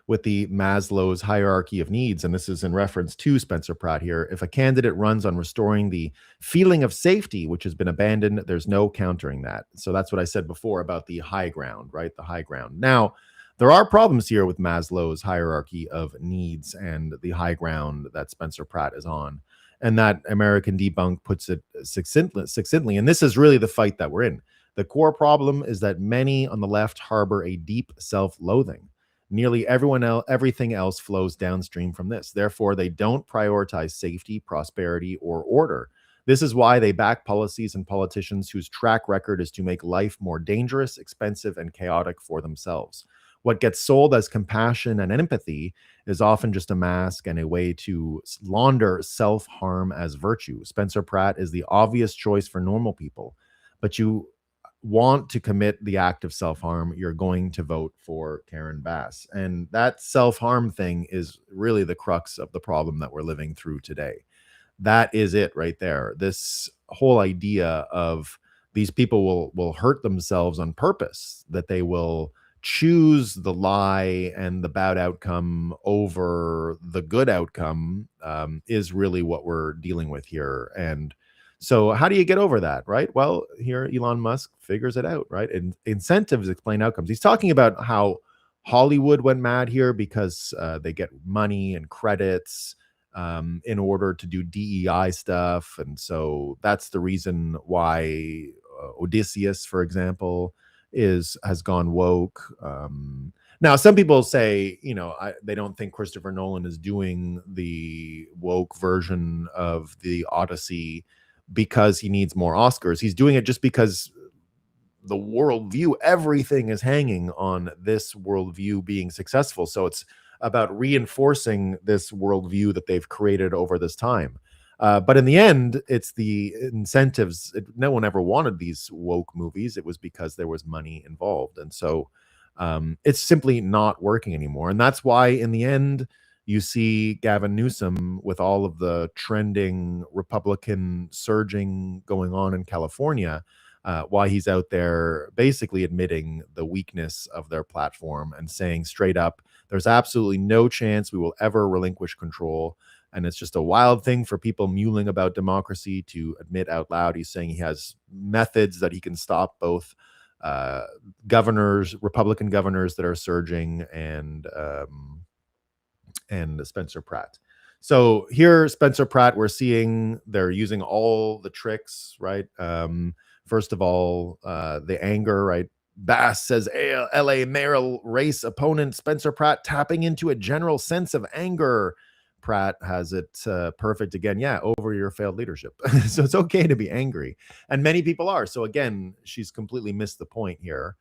A: With the Maslow's hierarchy of needs, and this is in reference to Spencer Pratt here. If a candidate runs on restoring the feeling of safety, which has been abandoned, there's no countering that. So that's what I said before about the high ground, right? The high ground. Now, there are problems here with Maslow's hierarchy of needs and the high ground that Spencer Pratt is on. And that American Debunk puts it succinctly. And this is really the fight that we're in. The core problem is that many on the left harbor a deep self-loathing. Nearly everything else flows downstream from this. Therefore, they don't prioritize safety, prosperity, or order. This is why they back policies and politicians whose track record is to make life more dangerous, expensive, and chaotic for themselves. What gets sold as compassion and empathy is often just a mask and a way to launder self-harm as virtue. Spencer Pratt is the obvious choice for normal people, but you want to commit the act of self-harm, you're going to vote for Karen Bass. And that self-harm thing is really the crux of the problem that we're living through today. That is it right there. This whole idea of these people will hurt themselves on purpose, that they will choose the lie and the bad outcome over the good outcome, is really what we're dealing with here. And so how do you get over that, right? Well, here Elon Musk figures it out, right? And incentives explain outcomes. He's talking about how Hollywood went mad here because they get money and credits in order to do DEI stuff. And so that's the reason why Odysseus, for example, has gone woke. Now, some people say, they don't think Christopher Nolan is doing the woke version of the Odyssey because he needs more Oscars. He's doing it just because the worldview, everything is hanging on this worldview being successful. So it's about reinforcing this worldview that they've created over this time. But in the end, it's the incentives. No one ever wanted these woke movies. It was because there was money involved. And so it's simply not working anymore. And that's why in the end, you see Gavin Newsom with all of the trending Republican surging going on in California, why he's out there basically admitting the weakness of their platform and saying straight up, there's absolutely no chance we will ever relinquish control. And it's just a wild thing for people mewling about democracy to admit out loud. He's saying he has methods that he can stop both Republican governors that are surging, and Spencer Pratt. So here, Spencer Pratt, we're seeing they're using all the tricks, right? First of all, the anger, right? Bass says LA mayoral race opponent Spencer Pratt tapping into a general sense of anger. Pratt has it perfect again. Yeah, over your failed leadership. So it's okay to be angry. And many people are. So again, she's completely missed the point here.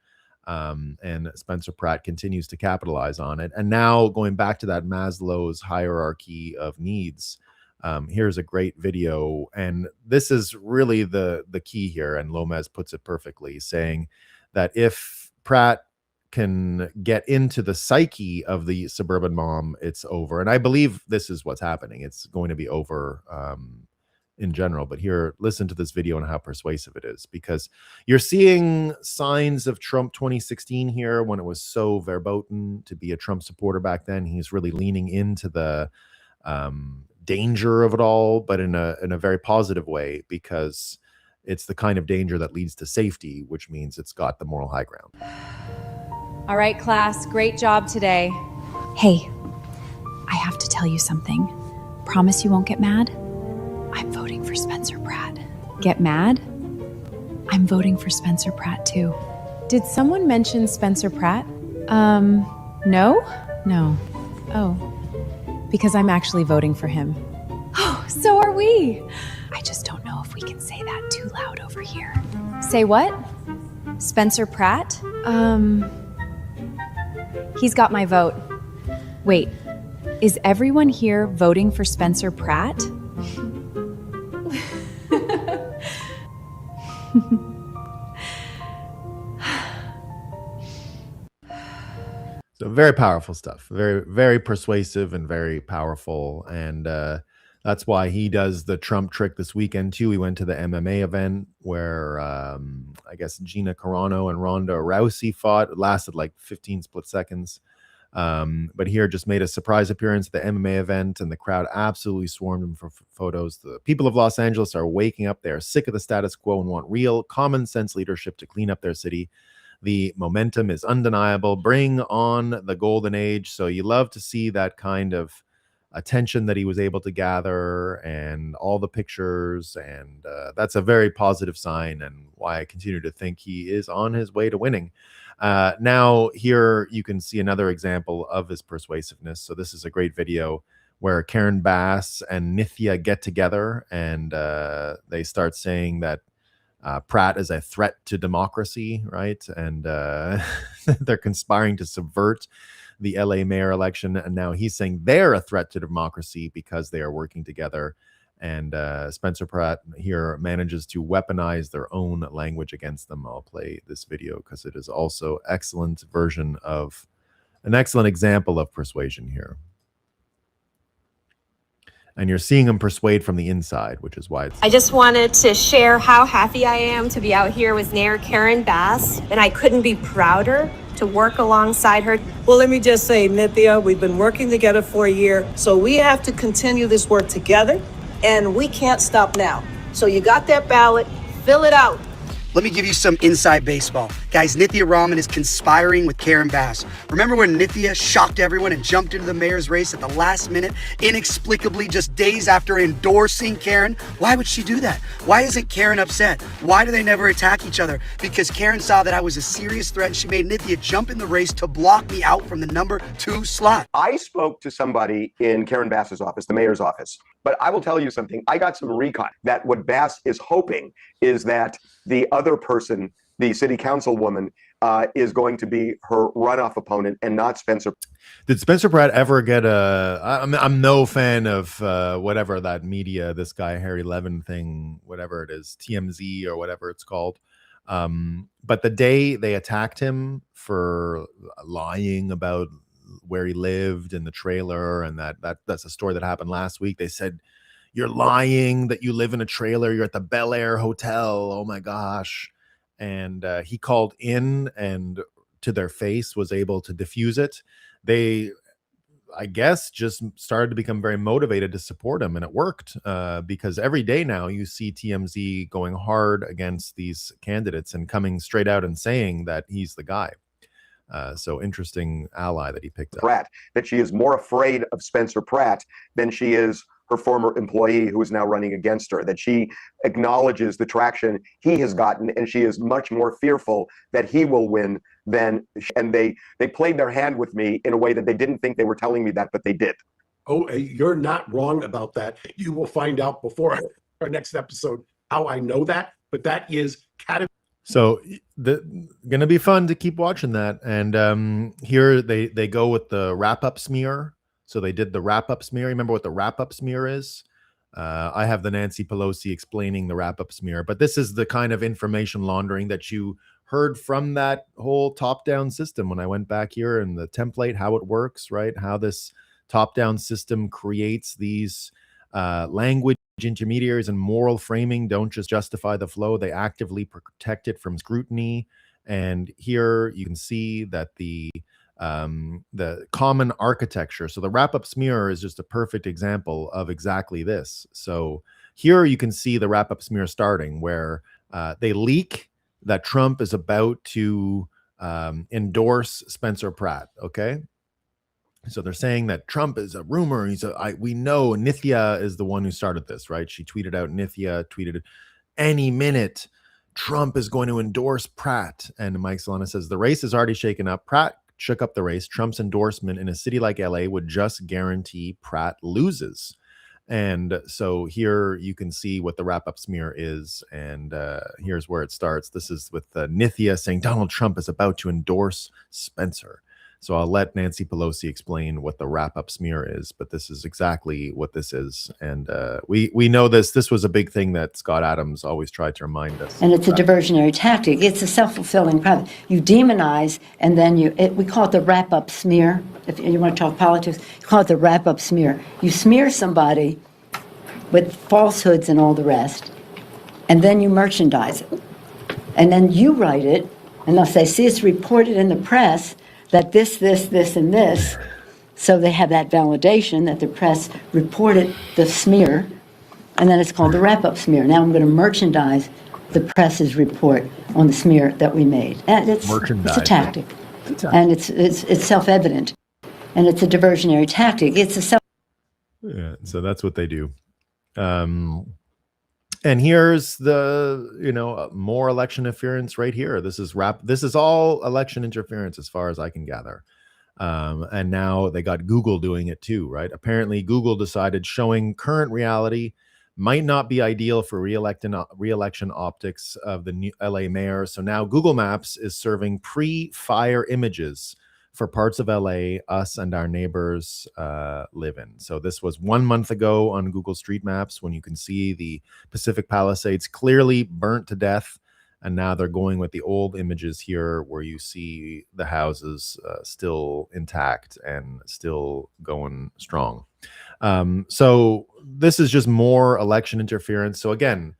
A: And Spencer Pratt continues to capitalize on it. And now going back to that Maslow's hierarchy of needs, here's a great video. And this is really the key here. And Lomez puts it perfectly, saying that if Pratt can get into the psyche of the suburban mom, it's over. And I believe this is what's happening. It's going to be over in general. But here, listen to this video and how persuasive it is, because you're seeing signs of Trump 2016 here, when it was so verboten to be a Trump supporter back then. He's really leaning into the danger of it all, but in a very positive way, because it's the kind of danger that leads to safety, which means it's got the moral high ground.
D: All right, class, great job today.
E: Hey, I have to tell you something. Promise you won't get mad? I'm voting for Spencer Pratt.
D: Get mad?
E: I'm voting for Spencer Pratt too.
D: Did someone mention Spencer Pratt? No?
E: No.
D: Oh, because I'm actually voting for him.
E: Oh, so are we. I just don't know if we can say that too loud over here.
D: Say what? Spencer Pratt? He's got my vote. Wait, is everyone here voting for Spencer Pratt?
A: So very powerful stuff, very, very persuasive and very powerful. And that's why he does the Trump trick this weekend too. He went to the MMA event where I guess Gina Carano and Ronda Rousey fought. It lasted like 15 split seconds. But here just made a surprise appearance at the MMA event, and the crowd absolutely swarmed him for photos. The people of Los Angeles are waking up. They are sick of the status quo and want real common sense leadership to clean up their city. The momentum is undeniable. Bring on the golden age. So you love to see that kind of attention that he was able to gather, and all the pictures, and that's a very positive sign, and why I continue to think he is on his way to winning. Now here you can see another example of his persuasiveness. So this is a great video where Karen Bass and Nithya get together, and they start saying that Pratt is a threat to democracy, right? And they're conspiring to subvert the LA mayor election. And now he's saying they're a threat to democracy because they are working together. And Spencer Pratt here manages to weaponize their own language against them. I'll play this video because it is also an excellent example of persuasion here. And you're seeing him persuade from the inside, which is why
F: I just wanted to share how happy I am to be out here with Mayor Karen Bass, and I couldn't be prouder to work alongside her.
G: Well, let me just say, Nithya, we've been working together for a year, so we have to continue this work together, and we can't stop now. So you got that ballot, fill it out.
H: Let me give you some inside baseball. Guys, Nithya Raman is conspiring with Karen Bass. Remember when Nithya shocked everyone and jumped into the mayor's race at the last minute, inexplicably just days after endorsing Karen? Why would she do that? Why isn't Karen upset? Why do they never attack each other? Because Karen saw that I was a serious threat and she made Nithya jump in the race to block me out from the number 2 slot.
I: I spoke to somebody in Karen Bass's office, the mayor's office, but I will tell you something. I got some recon that what Bass is hoping is that the other person, the city councilwoman, is going to be her runoff opponent and not Spencer.
A: Did Spencer Pratt ever get I'm no fan of whatever that media, this guy Harry Levin thing, whatever it is, TMZ or whatever it's called. But the day they attacked him for lying about where he lived in the trailer, and that's a story that happened last week. They said, "You're lying that you live in a trailer. You're at the Bel Air Hotel. Oh my gosh." And he called in and to their face was able to diffuse it. They, I guess, just started to become very motivated to support him, and it worked because every day now you see TMZ going hard against these candidates and coming straight out and saying that he's the guy. So interesting ally that he picked up.
I: Pratt, that she is more afraid of Spencer Pratt than she is her former employee who is now running against her, that she acknowledges the traction he has gotten, and she is much more fearful that he will win than, and they played their hand with me in a way that they didn't think they were telling me that, but they did.
J: Oh, you're not wrong about that. You will find out before our next episode how I know that, but that is
A: so gonna be fun to keep watching that. And here they go with the wrap-up smear. So they did the wrap-up smear. Remember what the wrap-up smear is? I have the Nancy Pelosi explaining the wrap-up smear, but this is the kind of information laundering that you heard from that whole top-down system when I went back here, and the template, how it works, right? How this top-down system creates these language intermediaries and moral framing don't just justify the flow, they actively protect it from scrutiny. And here you can see that the common architecture. So the wrap-up smear is just a perfect example of exactly this. So here you can see the wrap-up smear starting where they leak that Trump is about to endorse Spencer Pratt. Okay. So they're saying that Trump is a rumor. We know Nithya is the one who started this, right? She tweeted out, Nithya tweeted, any minute Trump is going to endorse Pratt. And Mike Solana says the race is already shaken up. Pratt shook up the race. Trump's endorsement in a city like LA would just guarantee Pratt loses. And so here you can see what the wrap-up smear is. And here's where it starts. This is with Nithya saying Donald Trump is about to endorse Spencer. So I'll let Nancy Pelosi explain what the wrap-up smear is, but this is exactly what this is. And we know this. This was a big thing that Scott Adams always tried to remind us.
K: And it's a diversionary tactic. It's a self-fulfilling prophecy. You demonize, and then we call it the wrap-up smear. If you want to talk politics, you call it the wrap-up smear. You smear somebody with falsehoods and all the rest, and then you merchandise it. And then you write it, and they'll say, see, it's reported in the press that this, and this. So they have that validation that the press reported the smear, and then it's called the wrap-up smear. Now I'm going to merchandise the press's report on the smear that we made. And it's a tactic. And it's self-evident. And it's a diversionary tactic.
A: Yeah, so that's what they do. And here's the, more election interference right here. This is all election interference as far as I can gather. And now they got Google doing it too, right? Apparently Google decided showing current reality might not be ideal for re-election optics of the new LA mayor. So now Google Maps is serving pre-fire images for parts of LA us and our neighbors live in. So this was 1 month ago on Google Street Maps when you can see the Pacific Palisades clearly burnt to death. And now they're going with the old images here where you see the houses still intact and still going strong. So this is just more election interference. So again,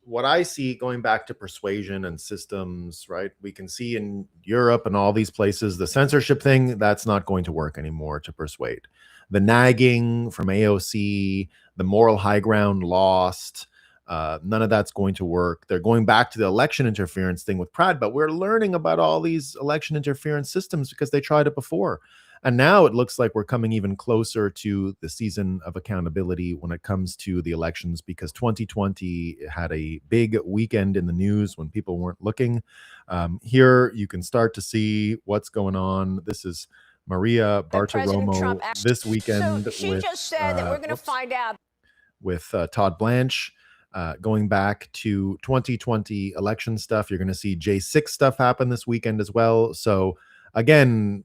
A: what I see going back to persuasion and systems, right? We can see in Europe and all these places, the censorship thing, that's not going to work anymore to persuade. The nagging from AOC, the moral high ground lost, None of that's going to work. They're going back to the election interference thing with Pratt, but we're learning about all these election interference systems because they tried it before. And now it looks like we're coming even closer to the season of accountability when it comes to the elections, because 2020 had a big weekend in the news when people weren't looking. Here you can start to see what's going on. This is Maria Bartiromo this weekend.
L: So she
A: with,
L: just said that we're going to find out.
A: With Todd Blanche. Going back to 2020 election stuff, you're going to see J6 stuff happen this weekend as well. So again,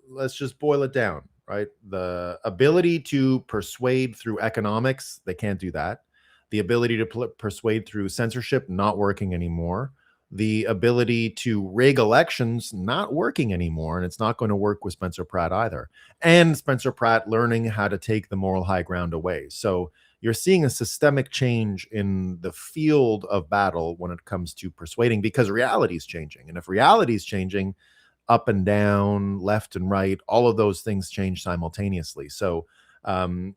A: let's just boil it down, right? The ability to persuade through economics, they can't do that. The ability to persuade through censorship, not working anymore. The ability to rig elections, not working anymore. And it's not going to work with Spencer Pratt either. And Spencer Pratt learning how to take the moral high ground away. So you're seeing a systemic change in the field of battle when it comes to persuading, because reality is changing. And if reality is changing, up and down, left and right, all of those things change simultaneously. So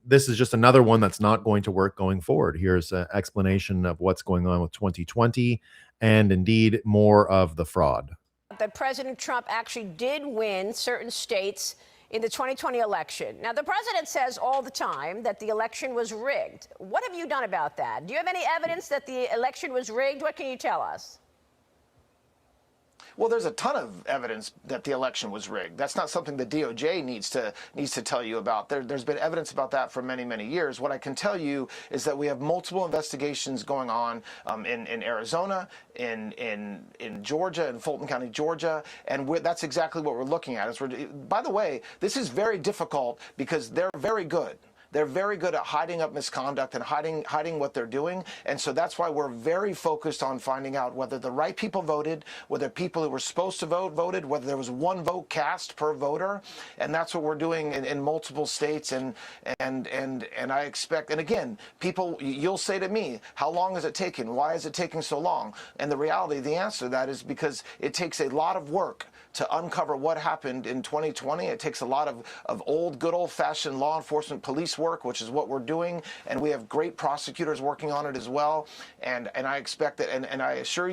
A: this is just another one that's not going to work going forward. Here's an explanation of what's going on with 2020 and indeed more of the fraud.
L: That President Trump actually did win certain states in the 2020 election. Now, the president says all the time that the election was rigged. What have you done about that? Do you have any evidence that the election was rigged? What can you tell us?
M: Well, there's a ton of evidence that the election was rigged. That's not something the DOJ needs to tell you about. There's been evidence about that for many, many years. What I can tell you is that we have multiple investigations going on in Arizona, in Georgia, in Fulton County, Georgia, and that's exactly what we're looking at. By the way, this is very difficult because they're very good. They're very good at hiding up misconduct and hiding what they're doing. And so that's why we're very focused on finding out whether the right people voted, whether people who were supposed to vote voted, whether there was one vote cast per voter. And that's what we're doing in multiple states. And I expect, and again, people, you'll say to me, how long is it taking? Why is it taking so long? And the reality, the answer to that is because it takes a lot of work to uncover what happened in 2020. It takes a lot of old, good old-fashioned law enforcement police work, which is what we're doing, and we have great prosecutors working on it as well. And I expect that, and I assure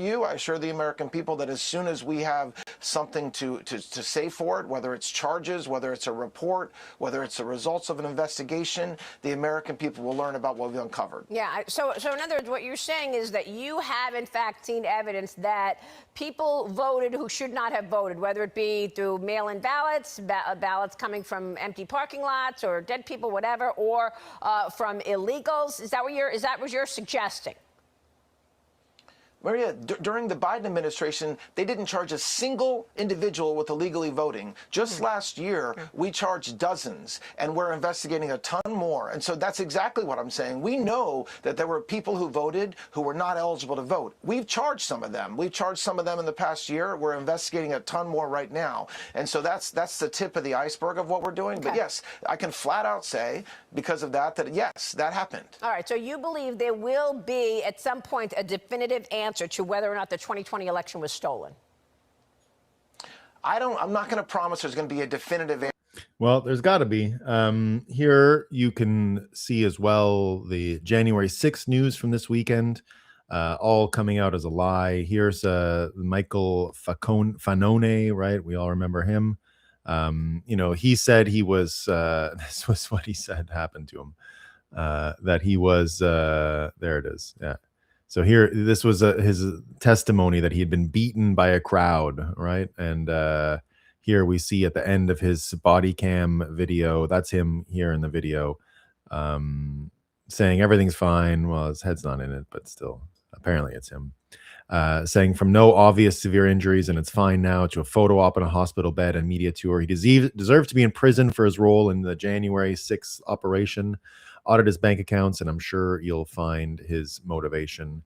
M: the American people that as soon as we have something to say for it, whether it's charges, whether it's a report, whether it's the results of an investigation, the American people will learn about what we've uncovered.
L: Yeah, so in other words, what you're saying is that you have in fact seen evidence that people voted who should not have voted, whether it be through mail-in ballots, ballots coming from empty parking lots or dead people, whatever, or from illegals. Is that what you're suggesting?
M: Maria, during the Biden administration, they didn't charge a single individual with illegally voting. Just last year, we charged dozens, and we're investigating a ton more. And so that's exactly what I'm saying. We know that there were people who voted who were not eligible to vote. We've charged some of them. We've charged some of them in the past year. We're investigating a ton more right now. And so that's the tip of the iceberg of what we're doing. Okay. But yes, I can flat out say, because of that yes, that happened.
L: All right, so you believe there will be, at some point, a definitive answer to whether or not the 2020 election was stolen?
M: I'm not going to promise there's going to be a definitive answer.
A: Well, there's got to be. Here you can see as well the January 6th news from this weekend, all coming out as a lie. Here's Michael Fanone, right? We all remember him. He said he was, this was what he said happened to him, that he was, there it is. Yeah. So here, this was his testimony that he had been beaten by a crowd, right? And here we see at the end of his body cam video, that's him here in the video, saying everything's fine. Well, his head's not in it, but still, apparently it's him. Saying from no obvious severe injuries and it's fine now to a photo op in a hospital bed and media tour. He deserves to be in prison for his role in the January 6th operation. Audit his bank accounts, and I'm sure you'll find his motivation.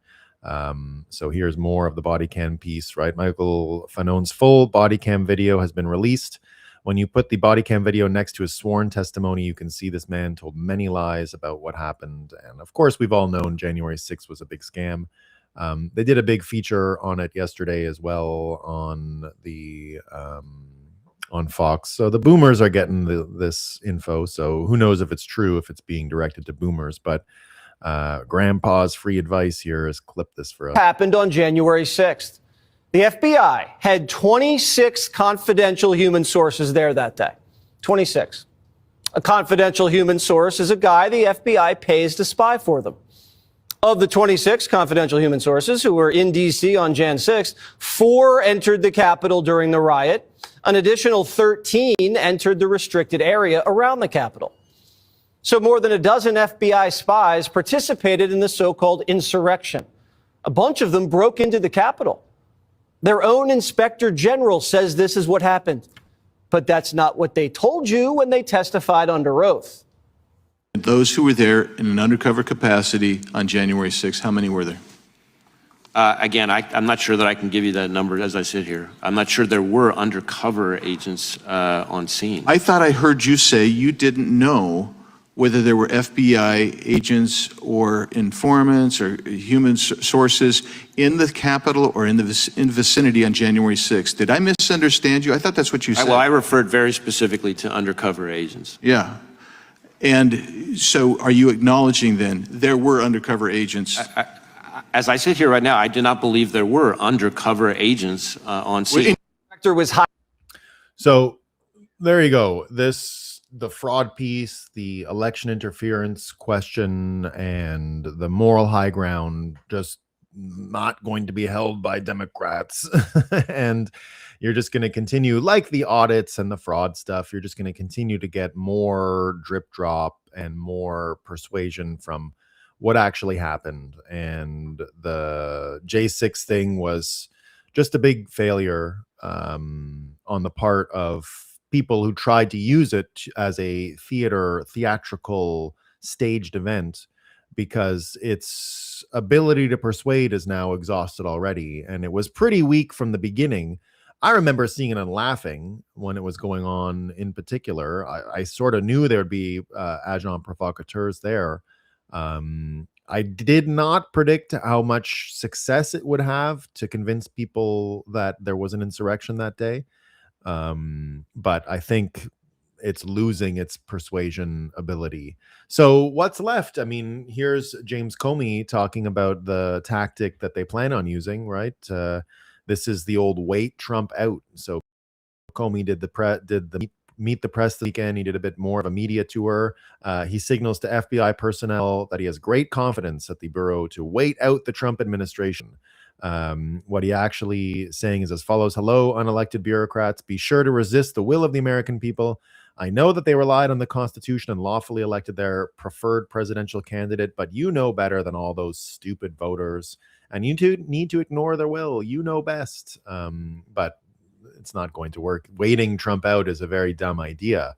A: So here's more of the body cam piece, right? Michael Fanone's full body cam video has been released. When you put the body cam video next to his sworn testimony, you can see this man told many lies about what happened. And of course, we've all known January 6th was a big scam. They did a big feature on it yesterday as well on the on Fox. So the boomers are getting this info. So who knows if it's true, if it's being directed to boomers. But Grandpa's free advice here is clip this for us.
N: Happened on January 6th. The FBI had 26 confidential human sources there that day. 26. A confidential human source is a guy the FBI pays to spy for them. Of the 26 confidential human sources who were in D.C. on Jan 6th, 4 entered the Capitol during the riot. An additional 13 entered the restricted area around the Capitol. So more than a dozen FBI spies participated in the so-called insurrection. A bunch of them broke into the Capitol. Their own inspector general says this is what happened. But that's not what they told you when they testified under oath.
O: Those who were there in an undercover capacity on January 6th, how many were there?
P: Again, I'm not sure that I can give you that number as I sit here. I'm not sure there were undercover agents on scene.
O: I thought I heard you say you didn't know whether there were FBI agents or informants or human sources in the Capitol or in the vicinity on January 6th. Did I misunderstand you? I thought that's what you said.
P: Well, I referred very specifically to undercover agents.
O: Yeah. And so are you acknowledging then there were undercover agents?
P: As I sit here right now, I do not believe there were undercover agents on scene.
A: So there you go. The fraud piece, the election interference question, and the moral high ground just not going to be held by Democrats. And you're just going to continue, like the audits and the fraud stuff, you're just going to continue to get more drip drop and more persuasion from what actually happened. And the J6 thing was just a big failure on the part of people who tried to use it as a theatrical staged event, because its ability to persuade is now exhausted already. And it was pretty weak from the beginning. I remember seeing it and laughing when it was going on in particular. I sort of knew there would be agents provocateurs there. I did not predict how much success it would have to convince people that there was an insurrection that day. But I think it's losing its persuasion ability. So what's left? I mean, here's James Comey talking about the tactic that they plan on using, right? This is the old wait Trump out. So Comey did the meet the press this weekend. He did a bit more of a media tour. He signals to FBI personnel that he has great confidence at the Bureau to wait out the Trump administration. What he actually saying is as follows: hello, unelected bureaucrats, be sure to resist the will of the American people. I know that they relied on the Constitution and lawfully elected their preferred presidential candidate, but you know better than all those stupid voters, and you need to ignore their will. You know best. But it's not going to work. Waiting Trump out is a very dumb idea,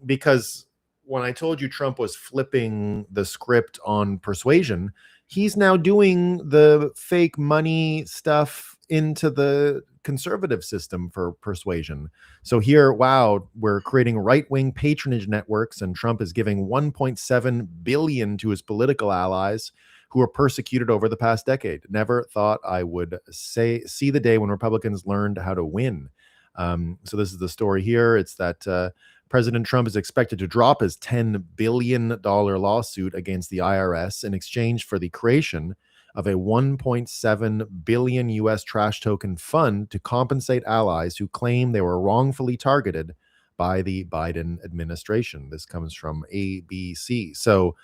A: because when I told you Trump was flipping the script on persuasion, he's now doing the fake money stuff into the conservative system for persuasion. So here, wow, we're creating right-wing patronage networks, and Trump is giving $1.7 billion to his political allies who were persecuted over the past decade. Never thought I would see the day when Republicans learned how to win. So this is the story here. It's that President Trump is expected to drop his $10 billion lawsuit against the IRS in exchange for the creation of a $1.7 billion U.S. trash token fund to compensate allies who claim they were wrongfully targeted by the Biden administration. This comes from ABC. So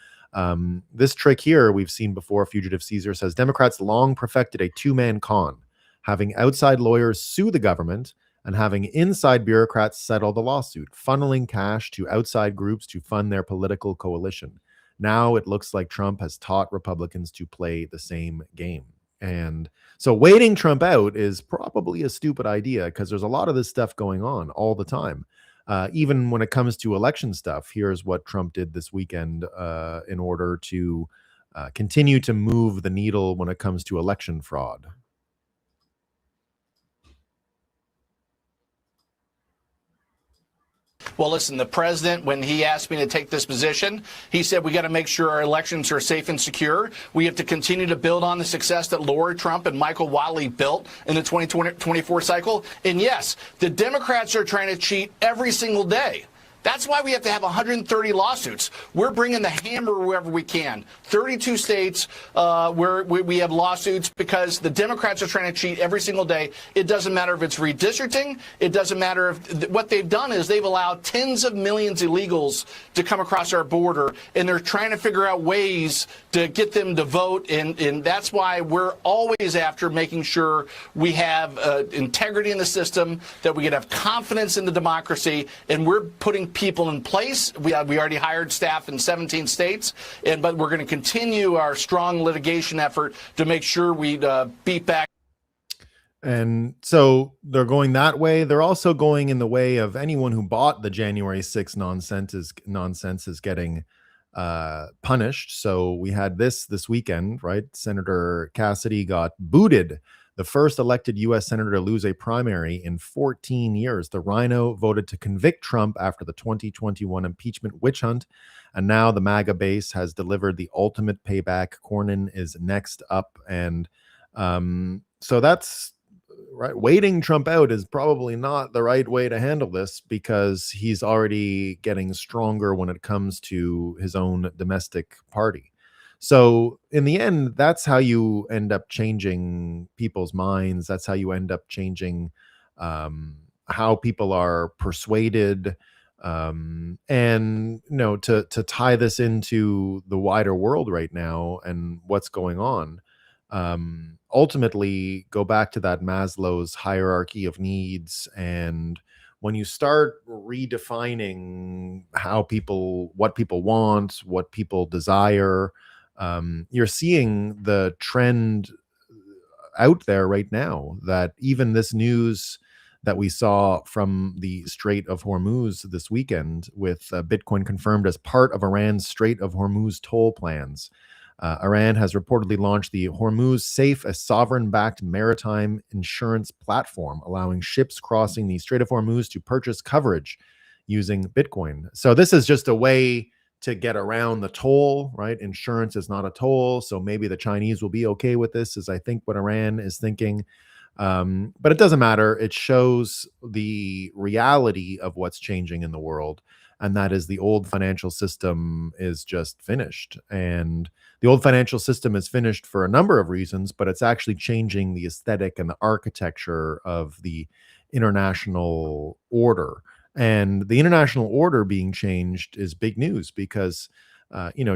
A: this trick here we've seen before. Fugitive Caesar says Democrats long perfected a two-man con, having outside lawyers sue the government and having inside bureaucrats settle the lawsuit, funneling cash to outside groups to fund their political coalition. Now it looks like Trump has taught Republicans to play the same game. And so waiting Trump out is probably a stupid idea, because there's a lot of this stuff going on all the time. Even when it comes to election stuff, here's what Trump did this weekend in order to continue to move the needle when it comes to election fraud.
Q: Well, listen, the president, when he asked me to take this position, he said we got to make sure our elections are safe and secure. We have to continue to build on the success that Laura Trump and Michael Wiley built in the 2024 cycle. And yes, the Democrats are trying to cheat every single day. That's why we have to have 130 lawsuits. We're bringing the hammer wherever we can. 32 states where we have lawsuits because the Democrats are trying to cheat every single day. It doesn't matter if it's redistricting. It doesn't matter if what they've done is they've allowed tens of millions of illegals to come across our border, and they're trying to figure out ways to get them to vote. And that's why we're always after making sure we have integrity in the system, that we can have confidence in the democracy, and we're putting people in place. We already hired staff in 17 states, but we're going to continue our strong litigation effort to make sure we beat back.
A: And so they're going that way. They're also going in the way of anyone who bought the January 6th nonsense is getting punished. So we had this weekend, right? Senator Cassidy got booted, the first elected U.S. senator to lose a primary in 14 years. The Rhino voted to convict Trump after the 2021 impeachment witch hunt, and now the MAGA base has delivered the ultimate payback. Cornyn is next up, and so that's right. Waiting Trump out is probably not the right way to handle this, because he's already getting stronger when it comes to his own domestic party. So in the end, that's how you end up changing people's minds. That's how you end up changing how people are persuaded. And to tie this into the wider world right now and what's going on, ultimately go back to that Maslow's hierarchy of needs. And when you start redefining what people want, what people desire, you're seeing the trend out there right now that even this news that we saw from the Strait of Hormuz this weekend, with Bitcoin confirmed as part of Iran's Strait of Hormuz toll plans. Iran has reportedly launched the Hormuz Safe, a sovereign-backed maritime insurance platform, allowing ships crossing the Strait of Hormuz to purchase coverage using Bitcoin. So this is just a way to get around the toll, right? Insurance is not a toll, so maybe the Chinese will be okay with this, is I think what Iran is thinking. But it doesn't matter. It shows the reality of what's changing in the world, and that is the old financial system is just finished. And the old financial system is finished for a number of reasons, but it's actually changing the aesthetic and the architecture of the international order. And the international order being changed is big news, because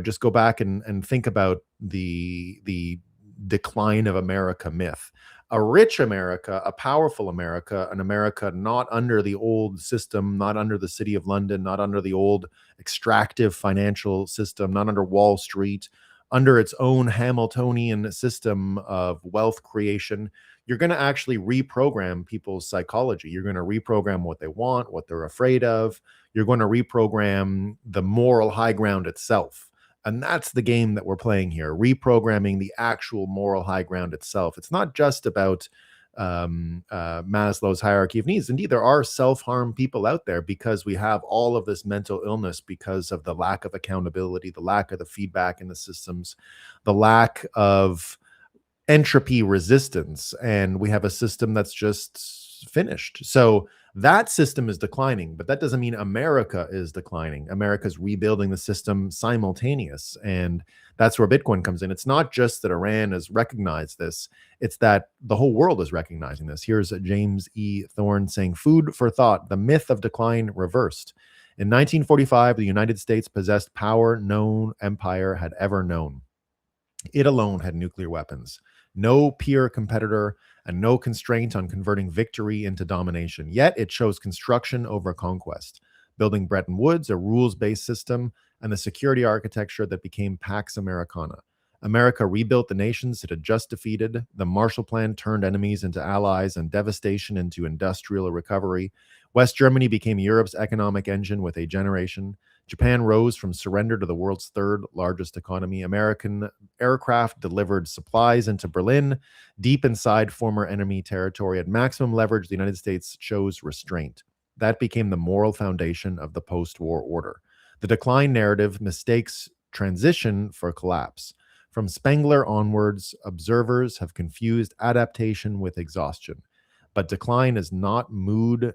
A: just go back and think about the decline of America myth. A rich America, a powerful America, an America not under the old system, not under the City of London, not under the old extractive financial system, not under Wall Street, under its own Hamiltonian system of wealth creation. You're going to actually reprogram people's psychology. You're going to reprogram what they want, what they're afraid of. You're going to reprogram the moral high ground itself. And that's the game that we're playing here, reprogramming the actual moral high ground itself. It's not just about Maslow's hierarchy of needs. Indeed, there are self-harm people out there because we have all of this mental illness because of the lack of accountability, the lack of the feedback in the systems, the lack of entropy resistance. And we have a system that's just finished. So that system is declining, but that doesn't mean America is declining. America's rebuilding the system simultaneous. And that's where Bitcoin comes in. It's not just that Iran has recognized this, it's that the whole world is recognizing this. Here's James E. Thorne saying, "Food for thought, the myth of decline reversed. In 1945, the United States possessed power no empire had ever known. It alone had nuclear weapons, no peer competitor, and no constraint on converting victory into domination. Yet it chose construction over conquest, building Bretton Woods, a rules-based system, and the security architecture that became Pax Americana. America rebuilt the nations it had just defeated. The Marshall Plan turned enemies into allies and devastation into industrial recovery. West Germany became Europe's economic engine with a generation. Japan rose from surrender to the world's third largest economy. American aircraft delivered supplies into Berlin, deep inside former enemy territory. At maximum leverage, the United States chose restraint. That became the moral foundation of the post-war order. The decline narrative mistakes transition for collapse. From Spengler onwards, observers have confused adaptation with exhaustion. But decline is not mood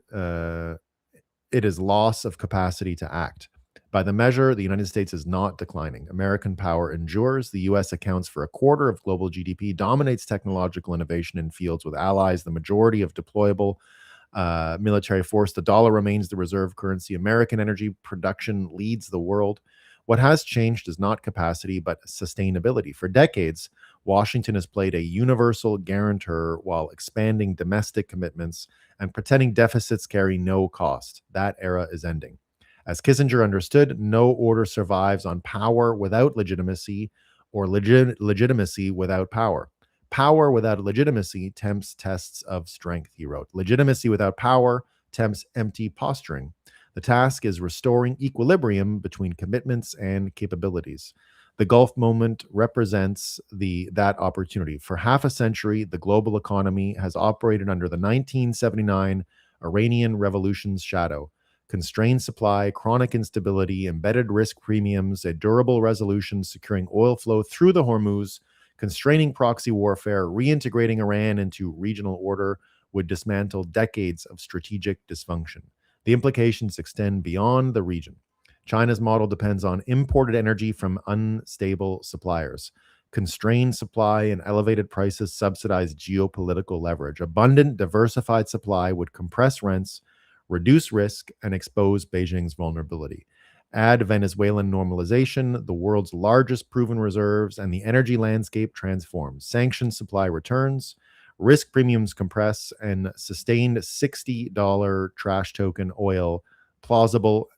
A: it is loss of capacity to act. By the measure, the United States is not declining. American power endures. The U.S. accounts for a quarter of global GDP, dominates technological innovation in fields with allies, the majority of deployable military force. The dollar remains the reserve currency. American energy production leads the world. What has changed is not capacity, but sustainability. For decades, Washington has played a universal guarantor while expanding domestic commitments and pretending deficits carry no cost. That era is ending. As Kissinger understood, no order survives on power without legitimacy or legitimacy without power. Power without legitimacy tempts tests of strength, he wrote. Legitimacy without power tempts empty posturing. The task is restoring equilibrium between commitments and capabilities. The Gulf moment represents that opportunity. For half a century, the global economy has operated under the 1979 Iranian Revolution's shadow. Constrained supply, chronic instability, embedded risk premiums, a durable resolution securing oil flow through the Hormuz, constraining proxy warfare, reintegrating Iran into regional order would dismantle decades of strategic dysfunction. The implications extend beyond the region. China's model depends on imported energy from unstable suppliers. Constrained supply and elevated prices subsidize geopolitical leverage. Abundant, diversified supply would compress rents, reduce risk, and expose Beijing's vulnerability. Add Venezuelan normalization, the world's largest proven reserves, and the energy landscape transforms. Sanctioned supply returns, risk premiums compress, and sustained $60 trash token oil plausible.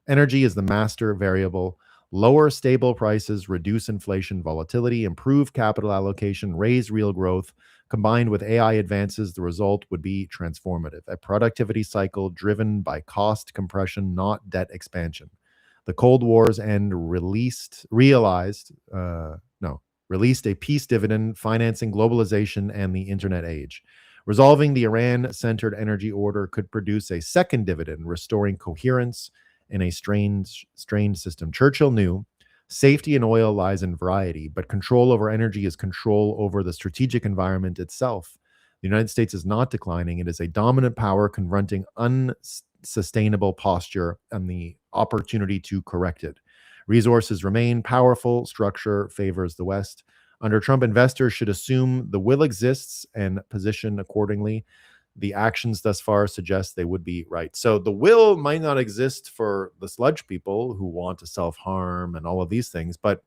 A: Energy is the master variable. Lower stable prices reduce inflation volatility, improve capital allocation, raise real growth. Combined with AI advances, the result would be transformative. A productivity cycle driven by cost compression, not debt expansion. The Cold War's end released a peace dividend financing globalization and the internet age. Resolving the Iran-centered energy order could produce a second dividend, restoring coherence in a strained system. Churchill knew safety in oil lies in variety, but control over energy is control over the strategic environment itself. The United States is not declining. It is a dominant power confronting unsustainable posture and the opportunity to correct it. Resources remain powerful. Structure favors the West. Under Trump, investors should assume the will exists and position accordingly. The actions thus far suggest they would be right. So the will might not exist for the sludge people who want to self-harm and all of these things, but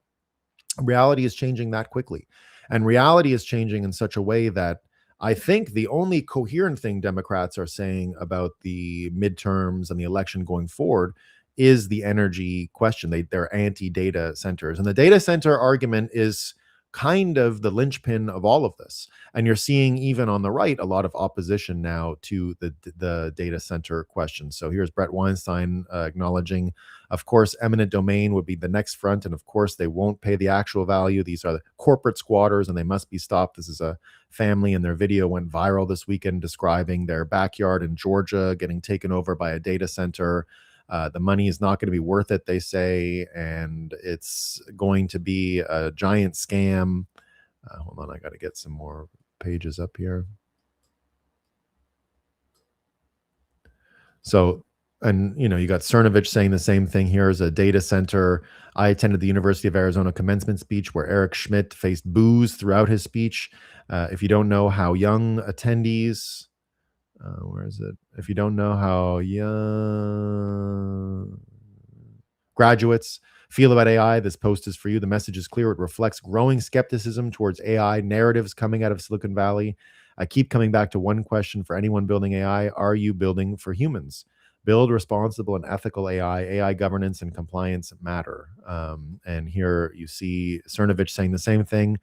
A: reality is changing that quickly. And reality is changing in such a way that I think the only coherent thing Democrats are saying about the midterms and the election going forward is the energy question. They're anti-data centers. And the data center argument is kind of the linchpin of all of this. And you're seeing even on the right a lot of opposition now to the data center question. So here's Brett Weinstein acknowledging, of course, eminent domain would be the next front. And of course, they won't pay the actual value. These are the corporate squatters and they must be stopped. This is a family, and their video went viral this weekend describing their backyard in Georgia getting taken over by a data center. The money is not going to be worth it, they say, and it's going to be a giant scam. Hold on, I got to get some more pages up here. So, and you got Cernovich saying the same thing here as a data center. I attended the University of Arizona commencement speech where Eric Schmidt faced boos throughout his speech. If you don't know how young attendees... where is it? If you don't know how young graduates feel about AI, this post is for you. The message is clear. It reflects growing skepticism towards AI narratives coming out of Silicon Valley. I keep coming back to one question for anyone building AI. Are you building for humans? Build responsible and ethical AI. AI governance and compliance matter. And here you see Cernovich saying the same thing.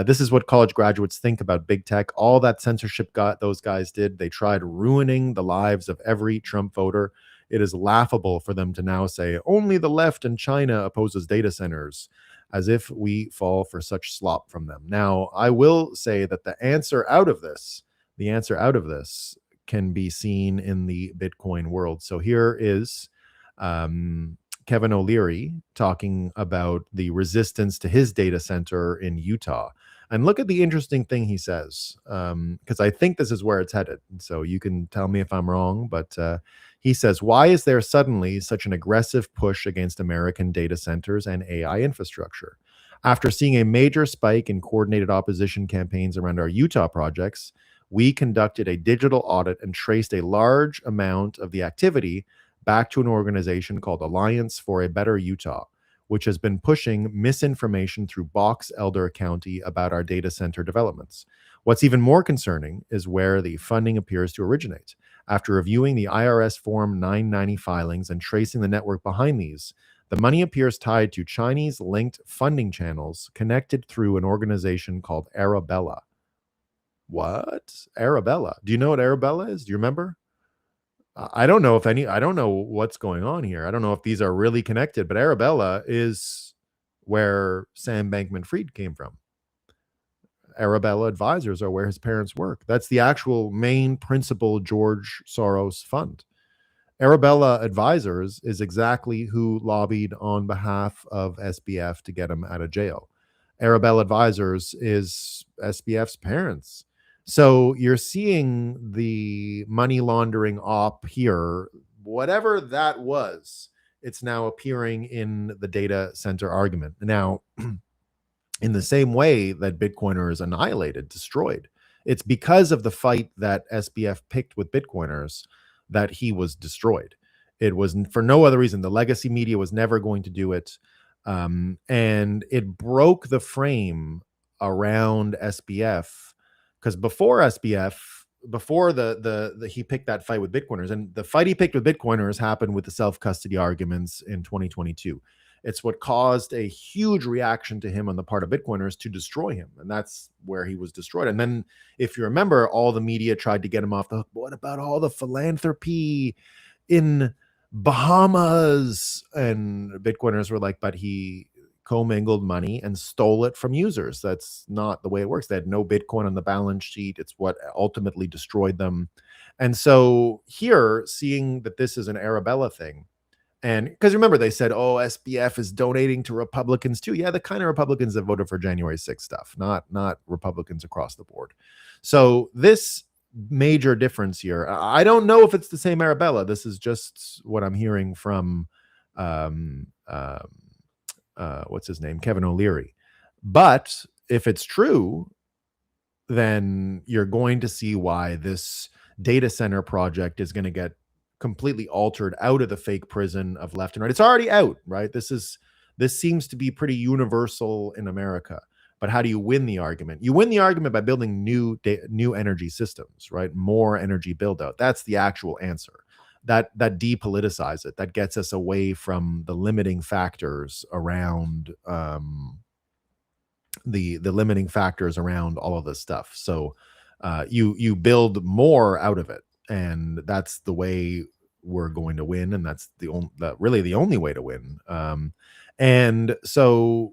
A: This is what college graduates think about big tech. All that censorship those guys did, they tried ruining the lives of every Trump voter. It is laughable for them to now say only the left and China opposes data centers, as if we fall for such slop from them. Now, I will say that the answer out of this can be seen in the Bitcoin world. So here is Kevin O'Leary talking about the resistance to his data center in Utah. And look at the interesting thing he says, because I think this is where it's headed. So you can tell me if I'm wrong, but He says, why is there suddenly such an aggressive push against American data centers and AI infrastructure? After seeing a major spike in coordinated opposition campaigns around our Utah projects, we conducted a digital audit and traced a large amount of the activity back to an organization called Alliance for a Better Utah, which has been pushing misinformation through Box Elder County about our data center developments. What's even more concerning is where the funding appears to originate. After reviewing the IRS Form 990 filings and tracing the network behind these, the money appears tied to Chinese-linked funding channels connected through an organization called Arabella. What? Arabella. Do you know what Arabella is? Do you remember? I don't know what's going on here. I don't know if these are really connected, but Arabella is where Sam Bankman-Fried came from. Arabella Advisors are where his parents work. That's the actual main principal George Soros fund. Arabella Advisors is exactly who lobbied on behalf of SBF to get him out of jail. Arabella Advisors is SBF's parents. So you're seeing the money laundering op here, whatever that was, it's now appearing in the data center argument. Now, in the same way that Bitcoiners annihilated, destroyed, it's because of the fight that SBF picked with Bitcoiners that he was destroyed. It was for no other reason. The legacy media was never going to do it. And it broke the frame around SBF, because before SBF, before he picked that fight with Bitcoiners, and the fight he picked with Bitcoiners happened with the self-custody arguments in 2022. It's what caused a huge reaction to him on the part of Bitcoiners to destroy him. And that's where he was destroyed. And then, if you remember, all the media tried to get him off the hook. What about all the philanthropy in Bahamas? And Bitcoiners were like, but he commingled money and stole it from users. That's not the way it works. They had no Bitcoin on the balance sheet. It's what ultimately destroyed them. And so here, seeing that this is an Arabella thing, and because remember, they said, oh, SBF is donating to Republicans too. Yeah, the kind of Republicans that voted for January 6th stuff, not Republicans across the board. So this major difference here, I don't know if it's the same Arabella. This is just what I'm hearing from what's his name, Kevin O'Leary. But if it's true, then you're going to see why this data center project is going to get completely altered out of the fake prison of left and right. It's already out, right? This seems to be pretty universal in America. But how do you win the argument? You win the argument by building new energy systems, right? More energy build out. That's the actual answer. That depoliticize it. That gets us away from the limiting factors around the limiting factors around all of this stuff. So you build more out of it, and that's the way we're going to win, and that's really the only way to win. And so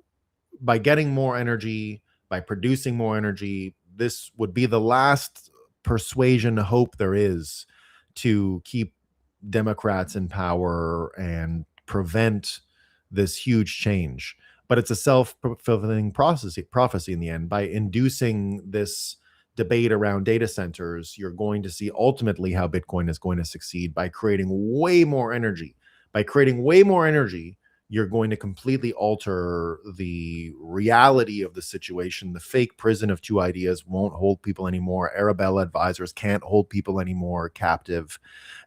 A: by getting more energy, by producing more energy, this would be the last persuasion hope there is to keep Democrats in power and prevent this huge change. But it's a self-fulfilling prophecy in the end. By inducing this debate around data centers, you're going to see ultimately how Bitcoin is going to succeed by creating way more energy. By creating way more energy, you're going to completely alter the reality of the situation. The fake prison of two ideas won't hold people anymore. Arabella Advisors can't hold people anymore captive.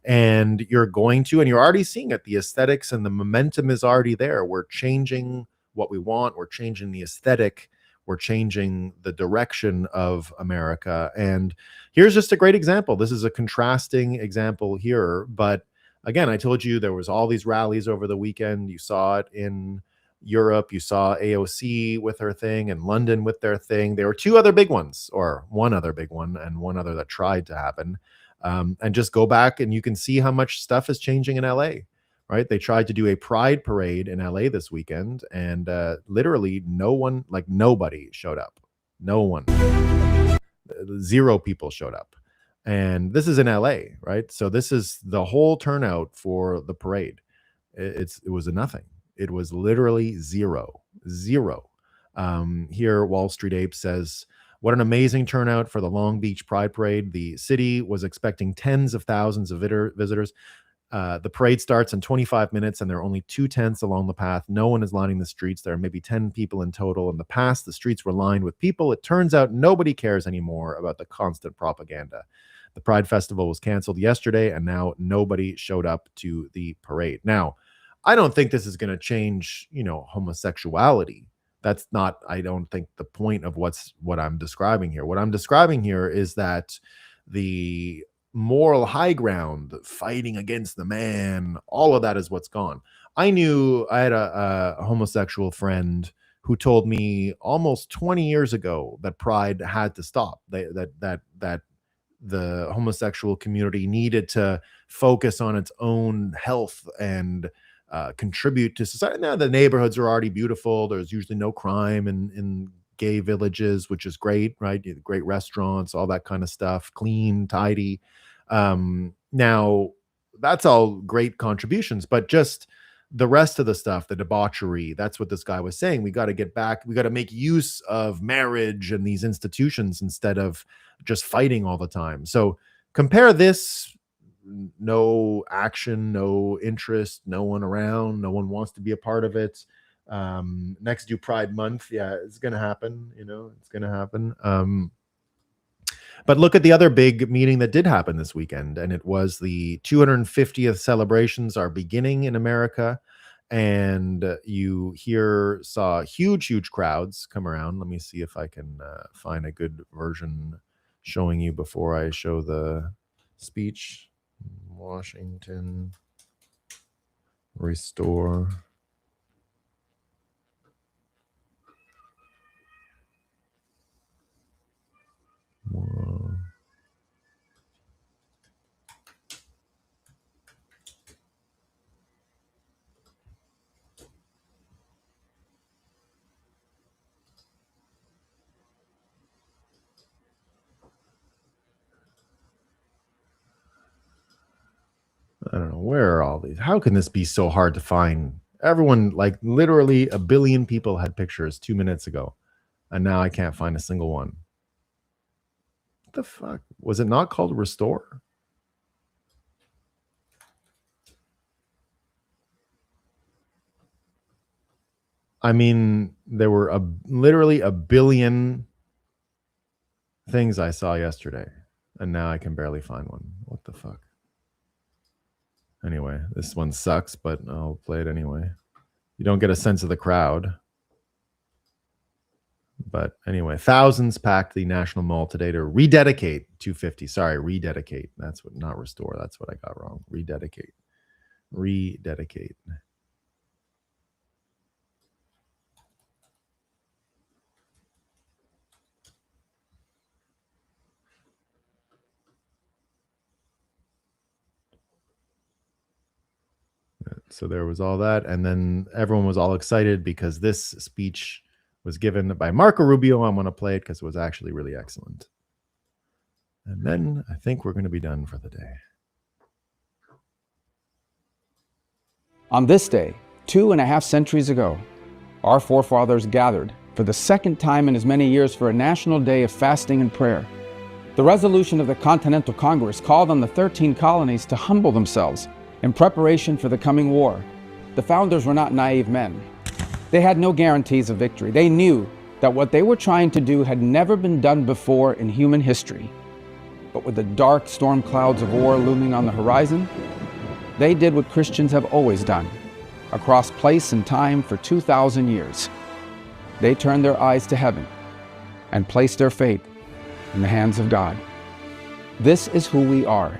A: And you're going to, and you're already seeing it, the aesthetics and the momentum is already there. We're changing what we want. We're changing the aesthetic. We're changing the direction of America. And here's just a great example. This is a contrasting example here, but again, I told you there was all these rallies over the weekend. You saw it in Europe. You saw AOC with her thing and London with their thing. There were two other big ones, or one other big one and one other that tried to happen. And just go back and you can see how much stuff is changing in LA, right? They tried to do a pride parade in LA this weekend, and literally nobody showed up. No one. 0 people showed up. And this is in LA, right? So this is the whole turnout for the parade. It was a nothing. It was literally zero. Here, Wall Street Ape says, what an amazing turnout for the Long Beach Pride Parade. The city was expecting tens of thousands of visitors. The parade starts in 25 minutes, and there are only 2 tents along the path. No one is lining the streets. There are maybe 10 people in total. In the past, the streets were lined with people. It turns out nobody cares anymore about the constant propaganda. The Pride Festival was canceled yesterday, and now nobody showed up to the parade. Now, I don't think this is going to change, homosexuality. That's not, I don't think, the point of what I'm describing here. What I'm describing here is that the moral high ground, fighting against the man, all of that is what's gone. I had a homosexual friend who told me almost 20 years ago that Pride had to stop. That the homosexual community needed to focus on its own health and contribute to society. Now the neighborhoods are already beautiful. There's usually no crime in gay villages, which is great, right? Great restaurants, all that kind of stuff, clean, tidy. Now that's all great contributions, but just the rest of the stuff, the debauchery, that's what this guy was saying. We got to get back. We got to make use of marriage and these institutions instead of just fighting all the time. So compare this: no action, no interest, no one around, no one wants to be a part of it. Next due Pride Month, yeah, it's gonna happen. It's gonna happen. But look at the other big meeting that did happen this weekend, and it was the 250th celebrations are beginning in America, and you saw huge crowds come around. Let me see if I can find a good version showing you before I show the speech. Washington, restore. Whoa. I don't know, where are all these? How can this be so hard to find? Everyone, like literally a billion people had pictures 2 minutes ago, and now I can't find a single one. What the fuck? Was it not called Restore? I mean, there were literally a billion things I saw yesterday, and now I can barely find one. What the fuck? Anyway, this one sucks, but I'll play it anyway. You don't get a sense of the crowd. But anyway, thousands packed the National Mall today to rededicate 250. Sorry, rededicate. That's what, not restore. That's what I got wrong. Rededicate. Rededicate. So there was all that, and then everyone was all excited because this speech was given by Marco Rubio. I'm going to play it because it was actually really excellent. And then I think we're going to be done for the day.
R: On this day, 2.5 centuries ago, our forefathers gathered for the second time in as many years for a national day of fasting and prayer. The resolution of the Continental Congress called on the 13 colonies to humble themselves in preparation for the coming war. The founders were not naive men. They had no guarantees of victory. They knew that what they were trying to do had never been done before in human history. But with the dark storm clouds of war looming on the horizon, they did what Christians have always done, across place and time for 2,000 years. They turned their eyes to heaven and placed their faith in the hands of God. This is who we are.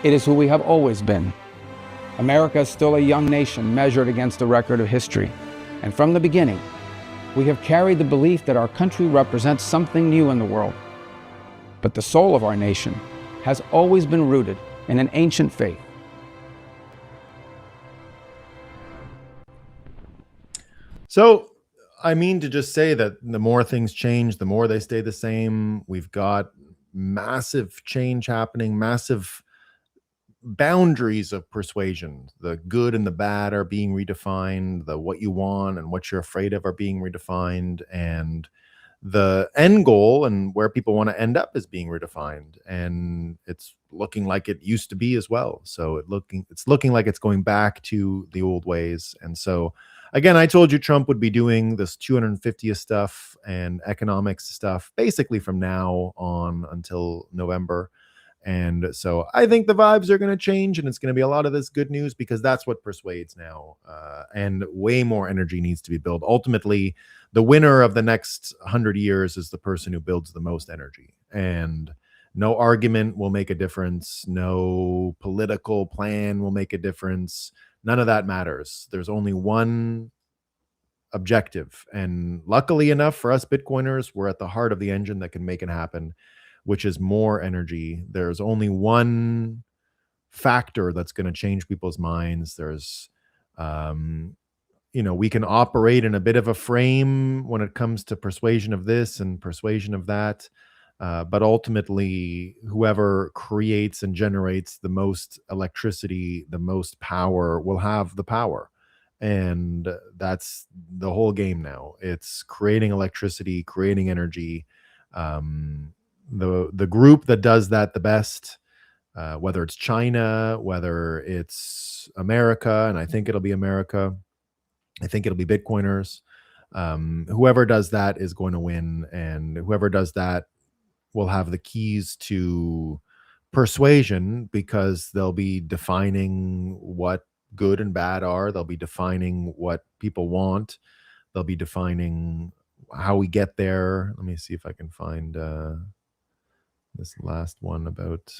R: It is who we have always been. America is still a young nation measured against the record of history. And from the beginning, we have carried the belief that our country represents something new in the world. But the soul of our nation has always been rooted in an ancient faith.
A: So, I mean to just say that the more things change, the more they stay the same. We've got massive change happening, massive boundaries of persuasion. The good and the bad are being redefined. The what you want and what you're afraid of are being redefined. And the end goal and where people want to end up is being redefined, and it's looking like it used to be as well. So it's looking like it's going back to the old ways. And so again, I told you Trump would be doing this 250th stuff and economics stuff basically from now on until November. And so I think the vibes are going to change, and it's going to be a lot of this good news, because that's what persuades now. And way more energy needs to be built. Ultimately, the winner of the next 100 years is the person who builds the most energy. And no argument will make a difference. No political plan will make a difference. None of that matters. There's only one objective. And luckily enough for us Bitcoiners, we're at the heart of the engine that can make it happen, which is more energy. There's only one factor that's going to change people's minds. There's, we can operate in a bit of a frame when it comes to persuasion of this and persuasion of that. But ultimately, whoever creates and generates the most electricity, the most power, will have the power. And that's the whole game now. It's creating electricity, creating energy. The group that does that the best, whether it's China, whether it's America, and I think it'll be America, I think it'll be Bitcoiners. Whoever does that is going to win, and whoever does that will have the keys to persuasion, because they'll be defining what good and bad are. They'll be defining what people want. They'll be defining how we get there. Let me see if I can find this last one about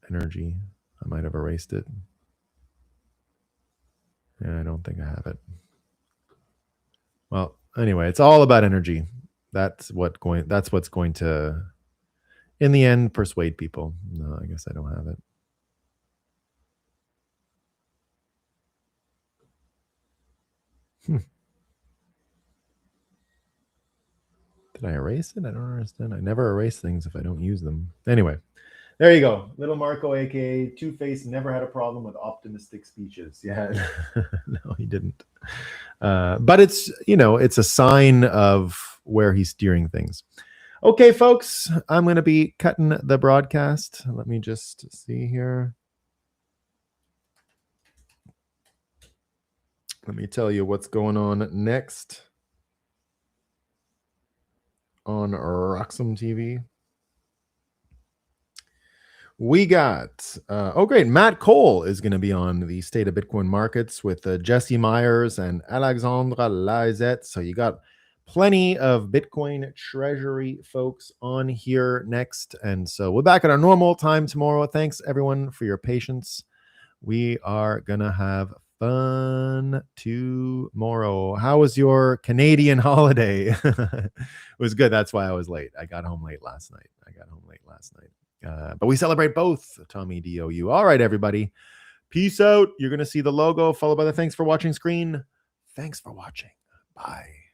A: energy. I might have erased it. Yeah, I don't think I have it. Well, anyway, it's all about energy. That's what's going to, in the end, persuade people. No, I guess I don't have it. Did I erase it? I don't understand. I never erase things if I don't use them. Anyway, there you go. Little Marco, aka Two-Face, never had a problem with optimistic speeches. Yeah, no, he didn't. But it's a sign of where he's steering things. Okay, folks, I'm going to be cutting the broadcast. Let me just see here. Let me tell you what's going on next on Roxham TV. We got, great. Matt Cole is going to be on the State of Bitcoin Markets with Jesse Myers and Alexandra Lizette. So you got plenty of Bitcoin Treasury folks on here next. And so we're back at our normal time tomorrow. Thanks, everyone, for your patience. We are going to have fun tomorrow. How was your Canadian holiday? It was good. That's why I was late. I got home late last night. But we celebrate both, Tommy DOU. All right, everybody. Peace out. You're going to see the logo followed by the thanks for watching screen. Thanks for watching. Bye.